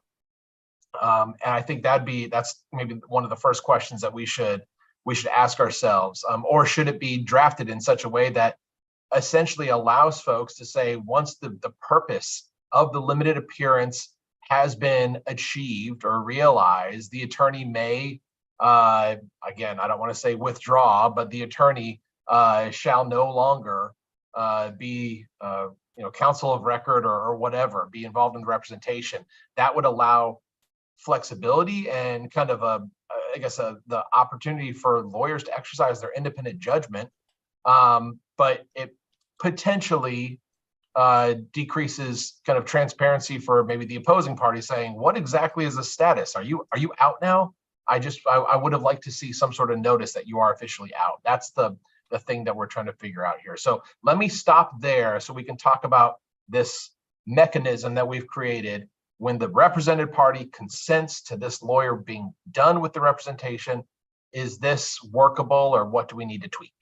And I think that's maybe one of the first questions that we should ask ourselves, or should it be drafted in such a way that essentially allows folks to say, once the purpose of the limited appearance has been achieved or realized, the attorney may, again, I don't want to say withdraw, but the attorney shall no longer be, counsel of record or whatever, be involved in the representation. That would allow flexibility and kind of the opportunity for lawyers to exercise their independent judgment, but it potentially decreases kind of transparency for maybe the opposing party saying, what exactly is the status? Are you out now? I would have liked to see some sort of notice that you are officially out. That's the thing that we're trying to figure out here. So let me stop there so we can talk about this mechanism that we've created. When the represented party consents to this lawyer being done with the representation, is this workable, or what do we need to tweak?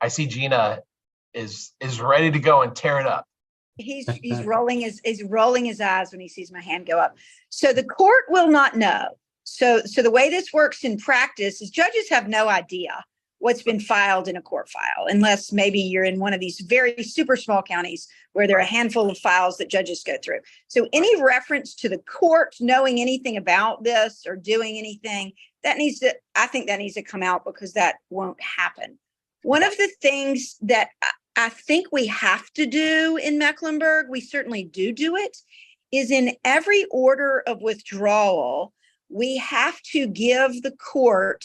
I see Gina is ready to go and tear it up. He's rolling his eyes when he sees my hand go up. So the court will not know. So the way this works in practice is judges have no idea what's been filed in a court file, unless maybe you're in one of these very super small counties where there are a handful of files that judges go through. So any reference to the court knowing anything about this or doing anything, I think that needs to come out, because that won't happen. One of the things that I think we have to do in Mecklenburg, we certainly do it, is in every order of withdrawal, we have to give the court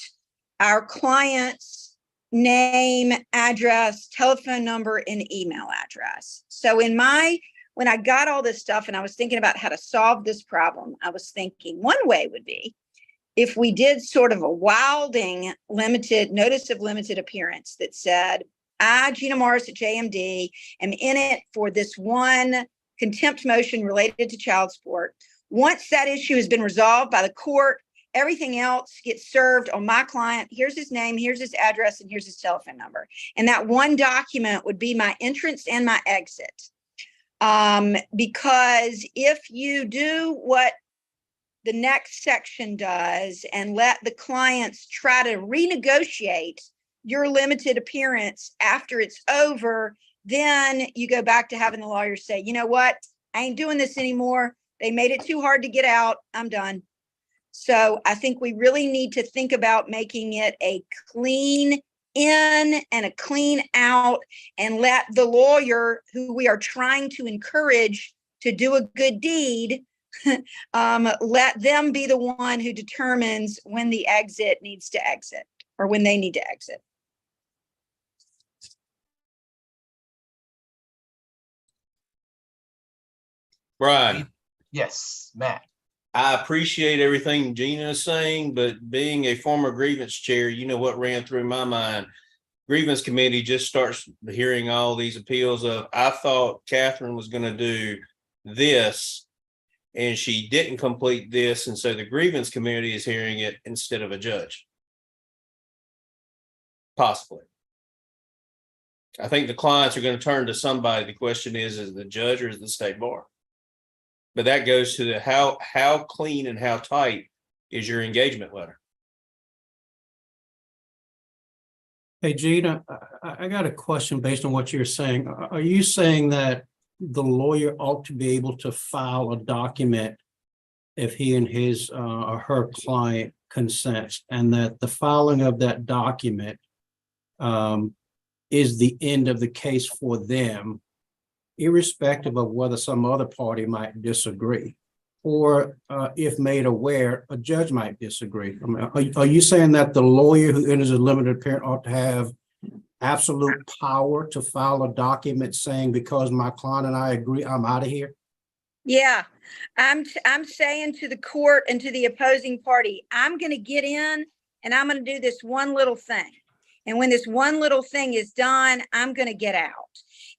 our client's name, address, telephone number, and email address. So when I got all this stuff and I was thinking about how to solve this problem, I was thinking one way would be if we did sort of a wilding notice of limited appearance that said, I, Gina Morris at JMD, am in it for this one contempt motion related to child support. Once that issue has been resolved by the court, everything else gets served on my client. Here's his name, here's his address, and here's his telephone number. And that one document would be my entrance and my exit. Because if you do what the next section does and let the clients try to renegotiate your limited appearance after it's over, then you go back to having the lawyer say, you know what, I ain't doing this anymore. They made it too hard to get out. I'm done. So I think we really need to think about making it a clean in and a clean out, and let the lawyer who we are trying to encourage to do a good deed, let them be the one who determines when the exit needs to exit, or when they need to exit. Brian, Yes, Matt. I appreciate everything Gina is saying, but being a former grievance chair, you know what ran through my mind? Grievance committee just starts hearing all these appeals of, I thought Catherine was going to do this and she didn't complete this. And so the grievance committee is hearing it instead of a judge. Possibly. I think the clients are going to turn to somebody. The question is it the judge or is it the state bar? But that goes to the how clean and how tight is your engagement letter? Hey, Gina, I got a question based on what you're saying. Are you saying that the lawyer ought to be able to file a document if he and his or her client consents, and that the filing of that document is the end of the case for them, irrespective of whether some other party might disagree, or if made aware, a judge might disagree? I mean, are you saying that the lawyer who enters a limited appearance ought to have absolute power to file a document saying, because my client and I agree, I'm out of here? Yeah, I'm saying to the court and to the opposing party, I'm going to get in and I'm going to do this one little thing. And when this one little thing is done, I'm going to get out.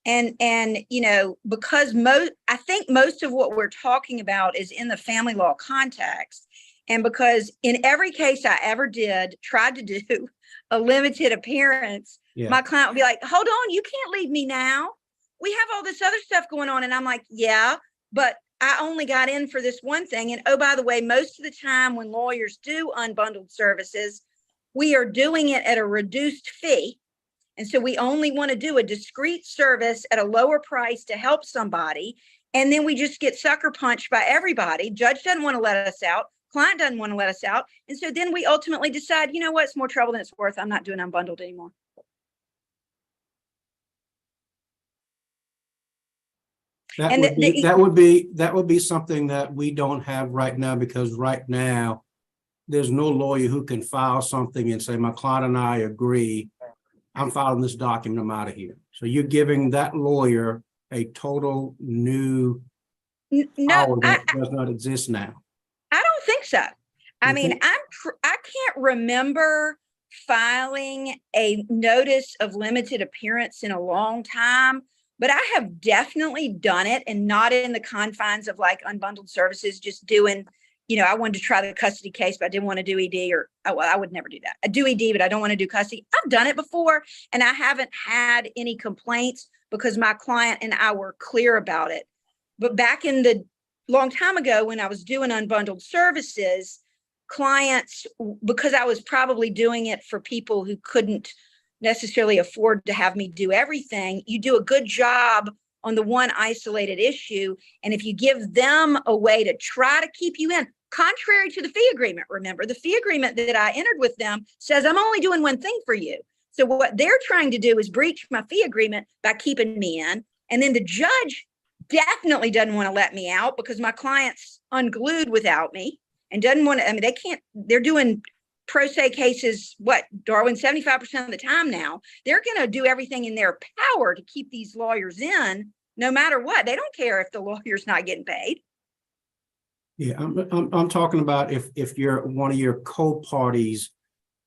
And you know, because I think most of what we're talking about is in the family law context. And because in every case I ever tried to do a limited appearance, my client would be like, hold on, you can't leave me now. We have all this other stuff going on. And I'm like, yeah, but I only got in for this one thing. And oh, by the way, most of the time when lawyers do unbundled services, we are doing it at a reduced fee. And so we only want to do a discrete service at a lower price to help somebody. And then we just get sucker punched by everybody. Judge doesn't want to let us out. Client doesn't want to let us out. And so then we ultimately decide, you know what, it's more trouble than it's worth. I'm not doing unbundled anymore. That would be something that we don't have right now, because right now there's no lawyer who can file something and say, my client and I agree, I'm filing this document, I'm out of here. So you're giving that lawyer a total new power that does not exist now. I don't don't think so. I mean, Okay. I can't remember filing a notice of limited appearance in a long time, but I have definitely done it, and not in the confines of like unbundled services, just doing, I wanted to try the custody case, but I didn't want to do ED, or well, I would never do that. I do ED, but I don't want to do custody. I've done it before, and I haven't had any complaints because my client and I were clear about it. But back in the long time ago, when I was doing unbundled services, clients, because I was probably doing it for people who couldn't necessarily afford to have me do everything, you do a good job on the one isolated issue. And if you give them a way to try to keep you in, contrary to the fee agreement, remember, the fee agreement that I entered with them says I'm only doing one thing for you. So what they're trying to do is breach my fee agreement by keeping me in. And then the judge definitely doesn't want to let me out because my client's unglued without me and doesn't want to, I mean, they can't, they're doing pro se cases, Darwin, 75% of the time now. They're going to do everything in their power to keep these lawyers in no matter what. They don't care if the lawyer's not getting paid. Yeah, I'm talking about if you're one of your co-parties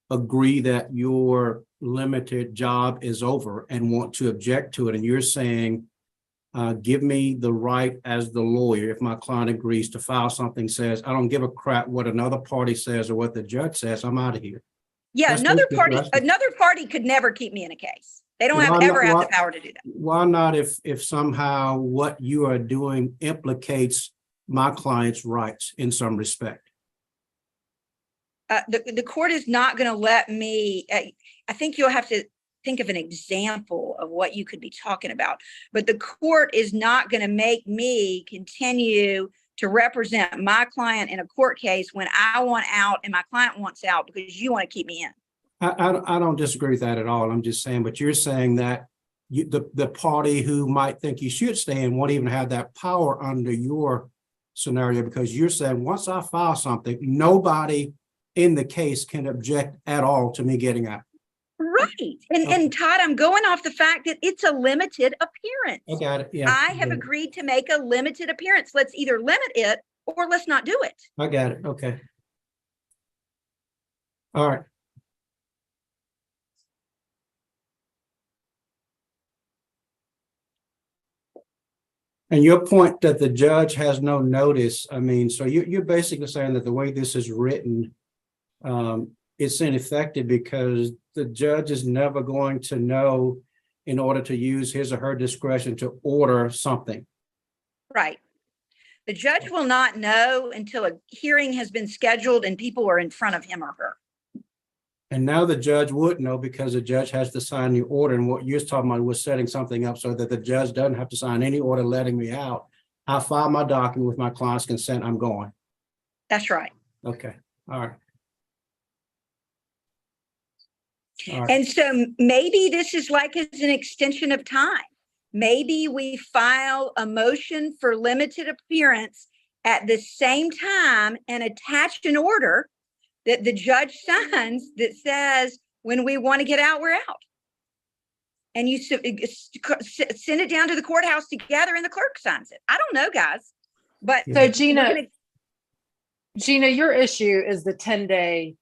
agree that your limited job is over and want to object to it, and you're saying, give me the right as the lawyer, if my client agrees to file something, says, I don't give a crap what another party says or what the judge says, I'm out of here. Yeah, That's another basically party could never keep me in a case. They don't Why ever not- have why- the power to do that. Why not if somehow what you are doing implicates my client's rights in some respect? The court is not going to let me, I think you'll have to think of an example of what you could be talking about, but the court is not going to make me continue to represent my client in a court case when I want out and my client wants out because you want to keep me in. I don't disagree with that at all. I'm just saying, but you're saying that the party who might think you should stay in won't even have that power under your scenario, because you're saying once I file something, nobody in the case can object at all to me getting out. Right. And Todd, I'm going off the fact that it's a limited appearance. I got it. Yeah. I have agreed to make a limited appearance. Let's either limit it or let's not do it. I got it. Okay. All right. And your point that the judge has no notice, I mean, so you're basically saying that the way this is written, it's ineffective because the judge is never going to know in order to use his or her discretion to order something. Right. The judge will not know until a hearing has been scheduled and people are in front of him or her. And now the judge would know because the judge has to sign the order. And what you're talking about was setting something up so that the judge doesn't have to sign any order letting me out. I file my document with my client's consent. I'm going. That's right. Okay. All right. All right. And so maybe this is like as an extension of time. Maybe we file a motion for limited appearance at the same time and attach an order that the judge signs that says, when we want to get out, we're out. And you send it down to the courthouse together and the clerk signs it. I don't know, guys. But So Gina, your issue is the 10-day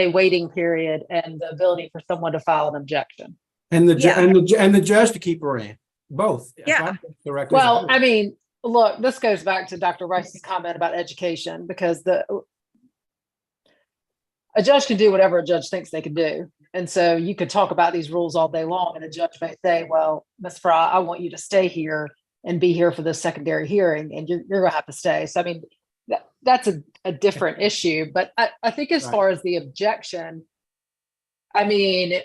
waiting period and the ability for someone to file an objection. And the Yeah. and the judge to keep her in, both. if Yeah. I'm correct. Well, I mean, look, this goes back to Dr. Rice's comment about education, because a judge can do whatever a judge thinks they can do. And so you could talk about these rules all day long and a judge may say, well, Ms. Fry, I want you to stay here and be here for this secondary hearing and you're going to have to stay. So, I mean, that's a different issue. But I think as far as the objection, I mean,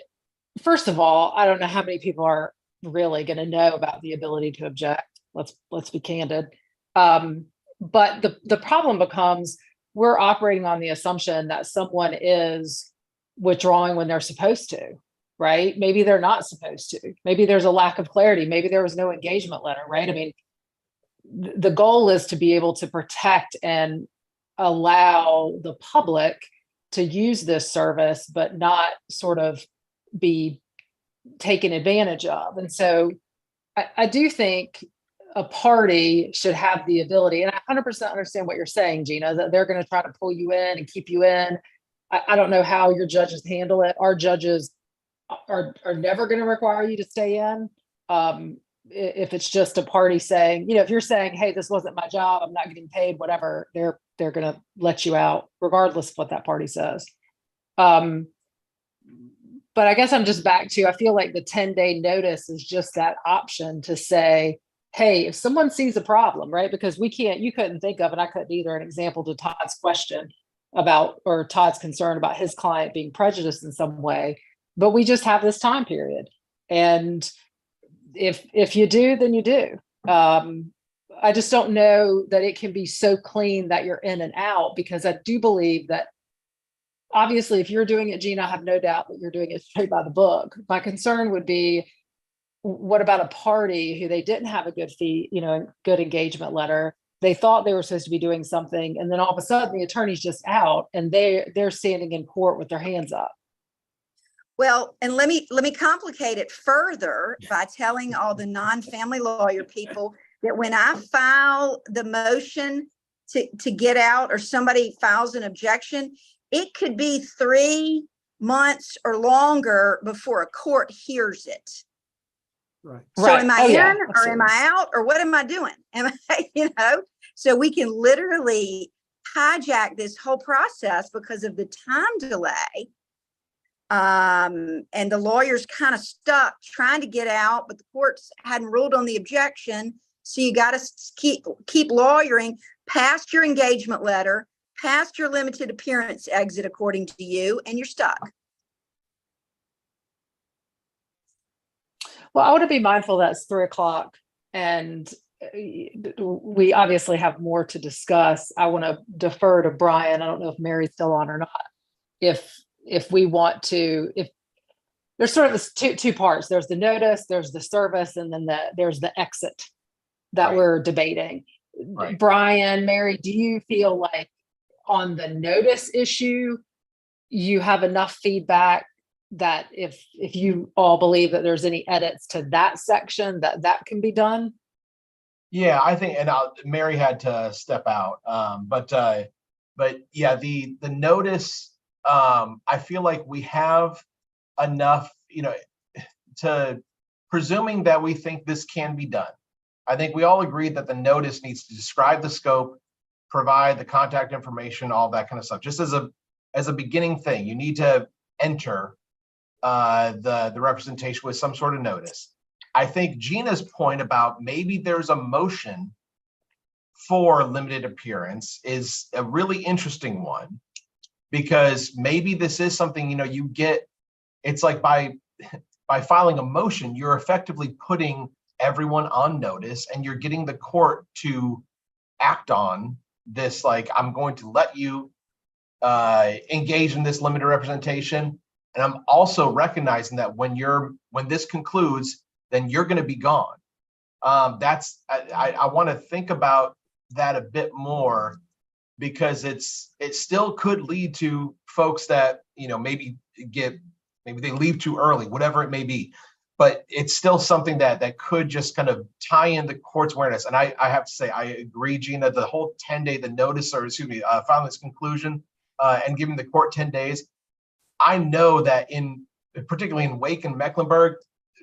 first of all, I don't know how many people are really going to know about the ability to object. Let's be candid. But the problem becomes we're operating on the assumption that someone is withdrawing when they're supposed to, right? Maybe they're not supposed to. Maybe there's a lack of clarity. Maybe there was no engagement letter, right? I mean, the goal is to be able to protect and allow the public to use this service, but not sort of be taken advantage of. And so I do think a party should have the ability, and I 100% understand what you're saying, Gina, that they're going to try to pull you in and keep you in. I don't know how your judges handle it. Our judges are never going to require you to stay in. If it's just a party saying, if you're saying, hey, this wasn't my job, I'm not getting paid, whatever, they're going to let you out regardless of what that party says. But I guess I'm just back to, I feel like the 10-day notice is just that option to say, hey, if someone sees a problem, right? Because you couldn't think of, and I couldn't either, an example to Todd's question about, or Todd's concern about his client being prejudiced in some way, but we just have this time period. And if you do, then you do. I just don't know that it can be so clean that you're in and out, because I do believe that obviously if you're doing it, Gina, I have no doubt that you're doing it straight by the book. My concern would be, what about a party who they didn't have a good good engagement letter? They thought they were supposed to be doing something, and then all of a sudden the attorney's just out and they're standing in court with their hands up. Well, and let me complicate it further by telling all the non-family lawyer people that when I file the motion to get out, or somebody files an objection, it could be 3 months or longer before a court hears it. Right. So am I in or am I out, or what am I doing? Am I, so we can literally hijack this whole process because of the time delay. And the lawyer's kind of stuck trying to get out, but the courts hadn't ruled on the objection. So you got to keep lawyering past your engagement letter, past your limited appearance exit, according to you, and you're stuck. Well, I want to be mindful that it's 3:00 and we obviously have more to discuss. I want to defer to Brian. I don't know if Mary's still on or not. If we want to, if there's sort of this two parts, there's the notice, there's the service, and then there's the exit that we're debating. Right. Brian, Mary, do you feel like on the notice issue, you have enough feedback that if you all believe that there's any edits to that section, that can be done? Yeah, I think, and Mary had to step out. But yeah, the notice, I feel like we have enough, to presuming that we think this can be done. I think we all agree that the notice needs to describe the scope, provide the contact information, all that kind of stuff. Just as a beginning thing, you need to enter the representation with some sort of notice. I think Gina's point about maybe there's a motion for limited appearance is a really interesting one, because maybe this is something, you get, it's like by filing a motion, you're effectively putting everyone on notice and you're getting the court to act on this. Like, I'm going to let you engage in this limited representation. And I'm also recognizing that when this concludes, then you're going to be gone. I want to think about that a bit more, because it still could lead to folks that, maybe they leave too early, whatever it may be. But it's still something that could just kind of tie in the court's awareness. And I have to say, I agree, Gina, the whole 10-day, the notice, or filing this conclusion and giving the court 10 days. I know that particularly in Wake and Mecklenburg,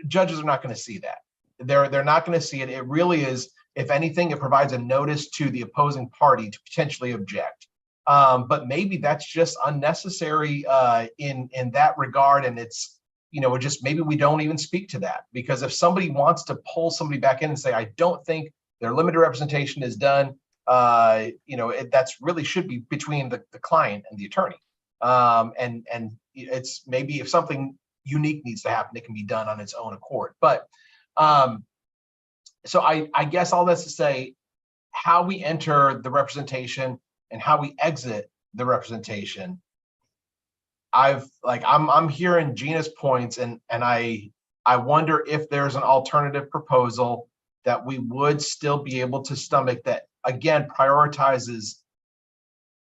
judges are not going to see that. They're not going to see it. It really is, if anything, it provides a notice to the opposing party to potentially object. But maybe that's just unnecessary in that regard. And it's, just maybe we don't even speak to that, because if somebody wants to pull somebody back in and say, I don't think their limited representation is done, that's really should be between the client and the attorney. And it's maybe if something unique needs to happen, it can be done on its own accord. But so I guess all that's to say, how we enter the representation and how we exit the representation. I'm hearing Gina's points, and I wonder if there's an alternative proposal that we would still be able to stomach, that again prioritizes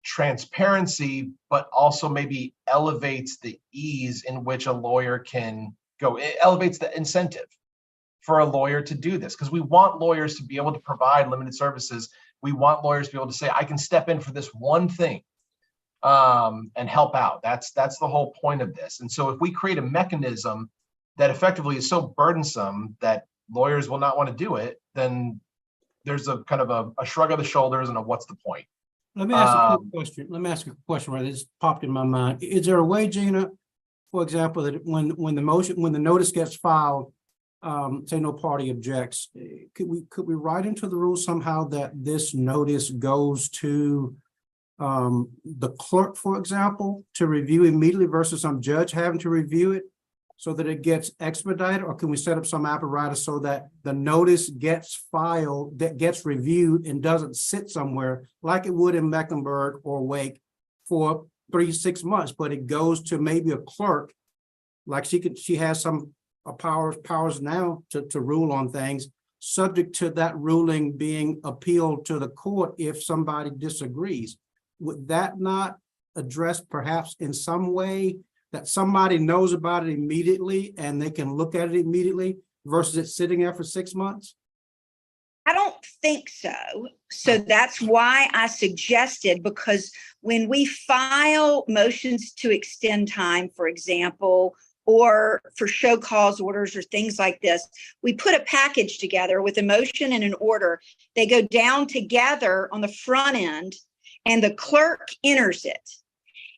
transparency, but also maybe elevates the ease in which a lawyer can go. It elevates the incentive for a lawyer to do this, because we want lawyers to be able to provide limited services. We want lawyers to be able to say, I can step in for this one thing and help out. That's the whole point of this. And so if we create a mechanism that effectively is so burdensome that lawyers will not want to do it, then there's a kind of a shrug of the shoulders and a what's the point. Let me ask a quick question. Let me ask a question, right? This popped in my mind. Is there a way, Gina, for example, that when the notice gets filed, say no party objects, could we write into the rule somehow that this notice goes to the clerk, for example, to review immediately versus some judge having to review it so that it gets expedited? Or can we set up some apparatus so that the notice gets filed, that gets reviewed and doesn't sit somewhere like it would in Mecklenburg or Wake for 3-6 months, but it goes to maybe a clerk, like she has some powers now to rule on things, subject to that ruling being appealed to the court if somebody disagrees. Would that not address perhaps in some way that somebody knows about it immediately and they can look at it immediately versus it sitting there for 6 months? I don't think so. So that's why I suggested, because when we file motions to extend time, for example, or for show cause orders or things like this, we put a package together with a motion and an order. They go down together on the front end and the clerk enters it.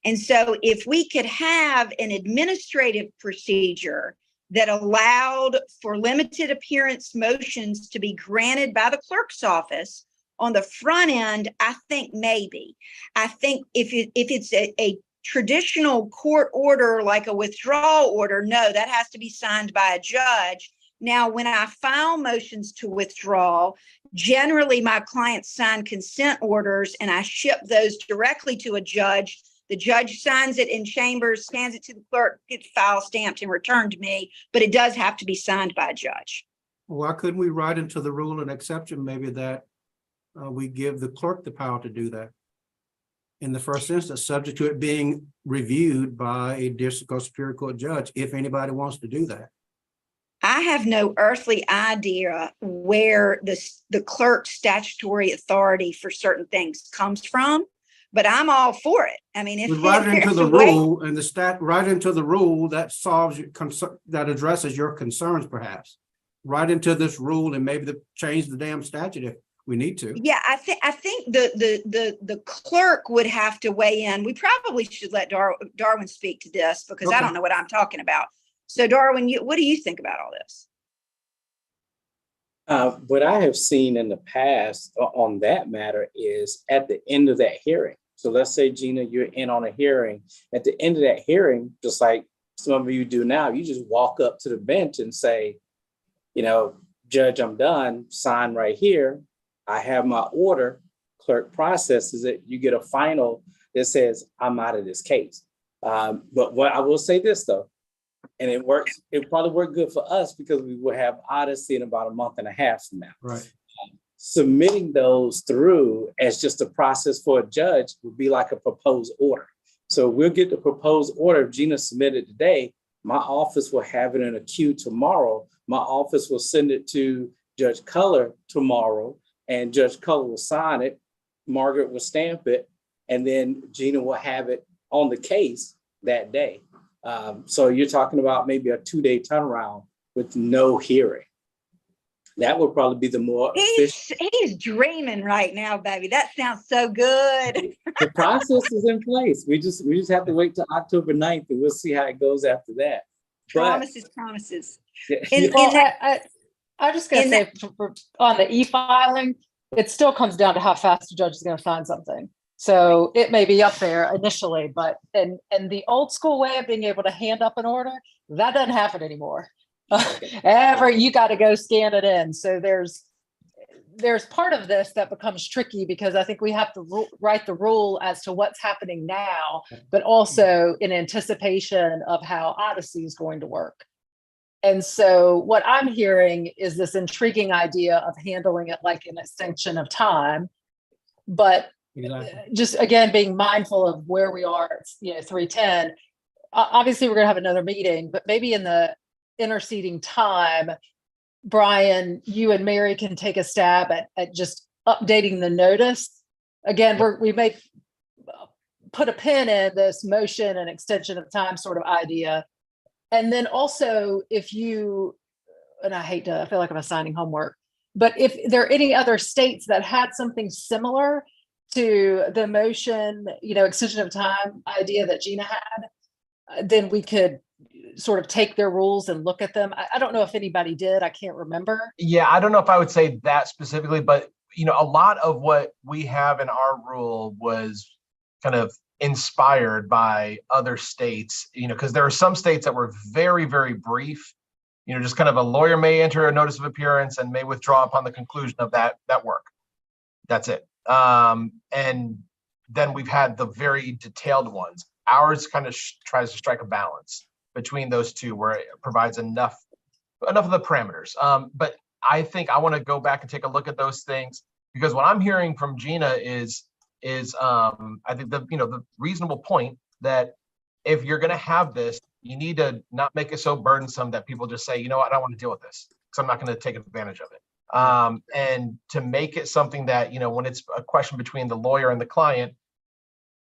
And so if we could have an administrative procedure that allowed for limited appearance motions to be granted by the clerk's office on the front end, I think maybe. I think if it's a traditional court order like a withdrawal order, no, that has to be signed by a judge. Now, when I file motions to withdraw, generally my clients sign consent orders and I ship those directly to a judge. The judge signs it in chambers, scans it to the clerk, gets file stamped and returned to me, but it does have to be signed by a judge. Why couldn't we write into the rule an exception, maybe that we give the clerk the power to do that in the first instance, subject to it being reviewed by a district or superior court judge, if anybody wants to do that? I have no earthly idea where the clerk's statutory authority for certain things comes from, but I'm all for it. I mean, if write it into there's the a way- rule and right into the rule that solves your concern, that addresses your concerns, perhaps. Right into this rule and maybe change the damn statute if we need to. Yeah, I think the clerk would have to weigh in. We probably should let Darwin speak to this because I don't know what I'm talking about. So Darwin, what do you think about all this? What I have seen in the past on that matter is at the end of that hearing. So let's say, Gina, you're in on a hearing. At the end of that hearing, just like some of you do now, you just walk up to the bench and say, Judge, I'm done, sign right here. I have my order, clerk processes it, you get a final that says, I'm out of this case. But what I will say this though, and it probably worked good for us because we will have Odyssey in about a month and a half from now. Right. Submitting those through as just a process for a judge would be like a proposed order. So we'll get the proposed order. If Gina submitted today, my office will have it in a queue tomorrow. My office will send it to Judge Culler tomorrow, and Judge Culler will sign it. Margaret will stamp it, and then Gina will have it on the case that day. So you're talking about maybe a 2-day turnaround with no hearing. That would probably be the more efficient. He's dreaming right now, baby. That sounds so good. The process is in place. We just have to wait till October 9th and we'll see how it goes after that. Promises. I'm just going to say on the e-filing, it still comes down to how fast a judge is going to sign something. So it may be up there initially, but and the old school way of being able to hand up an order, that doesn't happen anymore. You got to go scan it in. So there's part of this that becomes tricky because I think we have to write the rule as to what's happening now, but also in anticipation of how Odyssey is going to work. And so what I'm hearing is this intriguing idea of handling it like an extension of time, but just again, being mindful of where we are, 3:10. Obviously, we're going to have another meeting, but maybe in the interceding time, Brian, you and Mary can take a stab at just updating the notice. Again, we may put a pin in this motion and extension of time sort of idea. And then also if you, and I feel like I'm assigning homework, but if there are any other states that had something similar to the motion, extension of time idea that Gina had, then we could sort of take their rules and look at them. I don't know if anybody did. I can't remember. Yeah, I don't know if I would say that specifically, but a lot of what we have in our rule was kind of inspired by other states, because there are some states that were very, very brief, just kind of a lawyer may enter a notice of appearance and may withdraw upon the conclusion of that work. That's it. And then we've had the very detailed ones. Ours kind of tries to strike a balance between those two where it provides enough of the parameters. But I think I want to go back and take a look at those things, because what I'm hearing from Gina is I think the reasonable point that if you're going to have this, you need to not make it so burdensome that people just say, I don't want to deal with this because I'm not going to take advantage of it. And to make it something that, when it's a question between the lawyer and the client,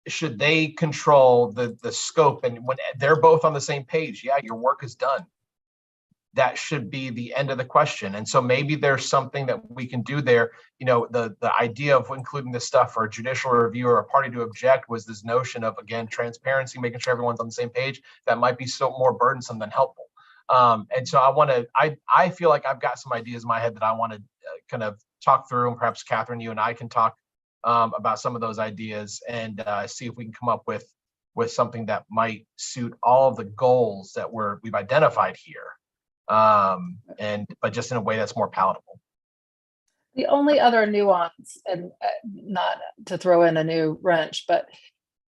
should they control the scope, and when they're both on the same page, yeah, your work is done. That should be the end of the question. And so maybe there's something that we can do there. The idea of including this stuff for a judicial review or a party to object was this notion of, again, transparency, making sure everyone's on the same page. That might be so more burdensome than helpful. And so I feel like I've got some ideas in my head that I want to kind of talk through, and perhaps Catherine, you and I can talk about some of those ideas and see if we can come up with something that might suit all of the goals that we've identified here. But just in a way that's more palatable. The only other nuance, and not to throw in a new wrench, but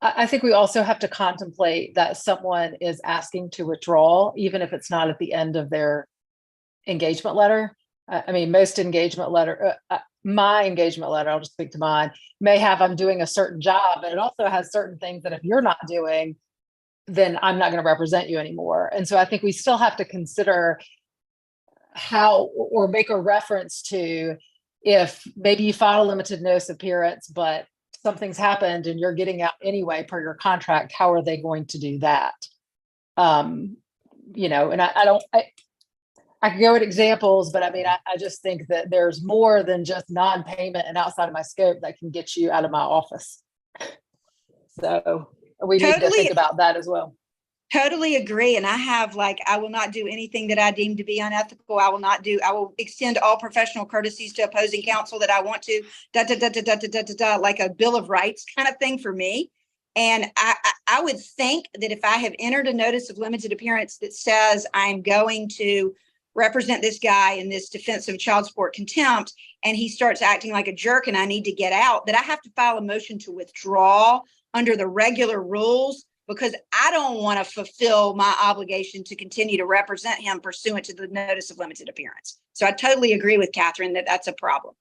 I think we also have to contemplate that someone is asking to withdraw, even if it's not at the end of their engagement letter. I mean, most engagement letter, my engagement letter, I'll just speak to mine, may have I'm doing a certain job, but it also has certain things that if you're not doing, then I'm not going to represent you anymore. And so I think we still have to consider how, or make a reference to, if maybe you file a limited notice of appearance, but something's happened and you're getting out anyway per your contract, how are they going to do that? And I could go at examples, but I mean, I just think that there's more than just non-payment and outside of my scope that can get you out of my office. So we need to think about that as well. Totally agree. And I have I will not do anything that I deem to be unethical. I will extend all professional courtesies to opposing counsel that I want to, like a Bill of Rights kind of thing for me. And I would think that if I have entered a notice of limited appearance that says I'm going to represent this guy in this defense of child support contempt, and he starts acting like a jerk and I need to get out, that I have to file a motion to withdraw under the regular rules, because I don't want to fulfill my obligation to continue to represent him pursuant to the notice of limited appearance. So I totally agree with Catherine that that's a problem.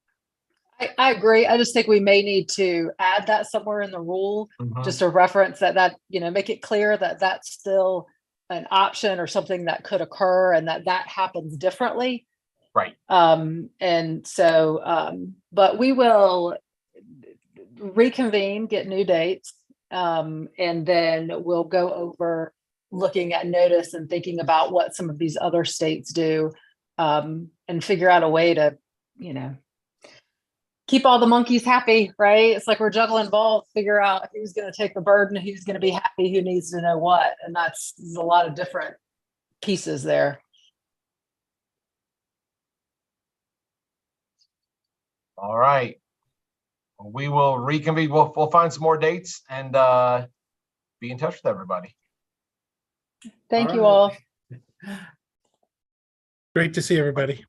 I agree. I just think we may need to add that somewhere in the rule, just a reference that, make it clear that that's still an option or something that could occur and that happens differently. Right. And so, but we will reconvene, get new dates. And then we'll go over looking at notice and thinking about what some of these other states do, and figure out a way to, keep all the monkeys happy, right? It's like we're juggling balls, figure out who's going to take the burden, who's going to be happy, who needs to know what. And there's a lot of different pieces there. All right. We will reconvene. We'll find some more dates and be in touch with everybody. Thank you all. Great to see everybody.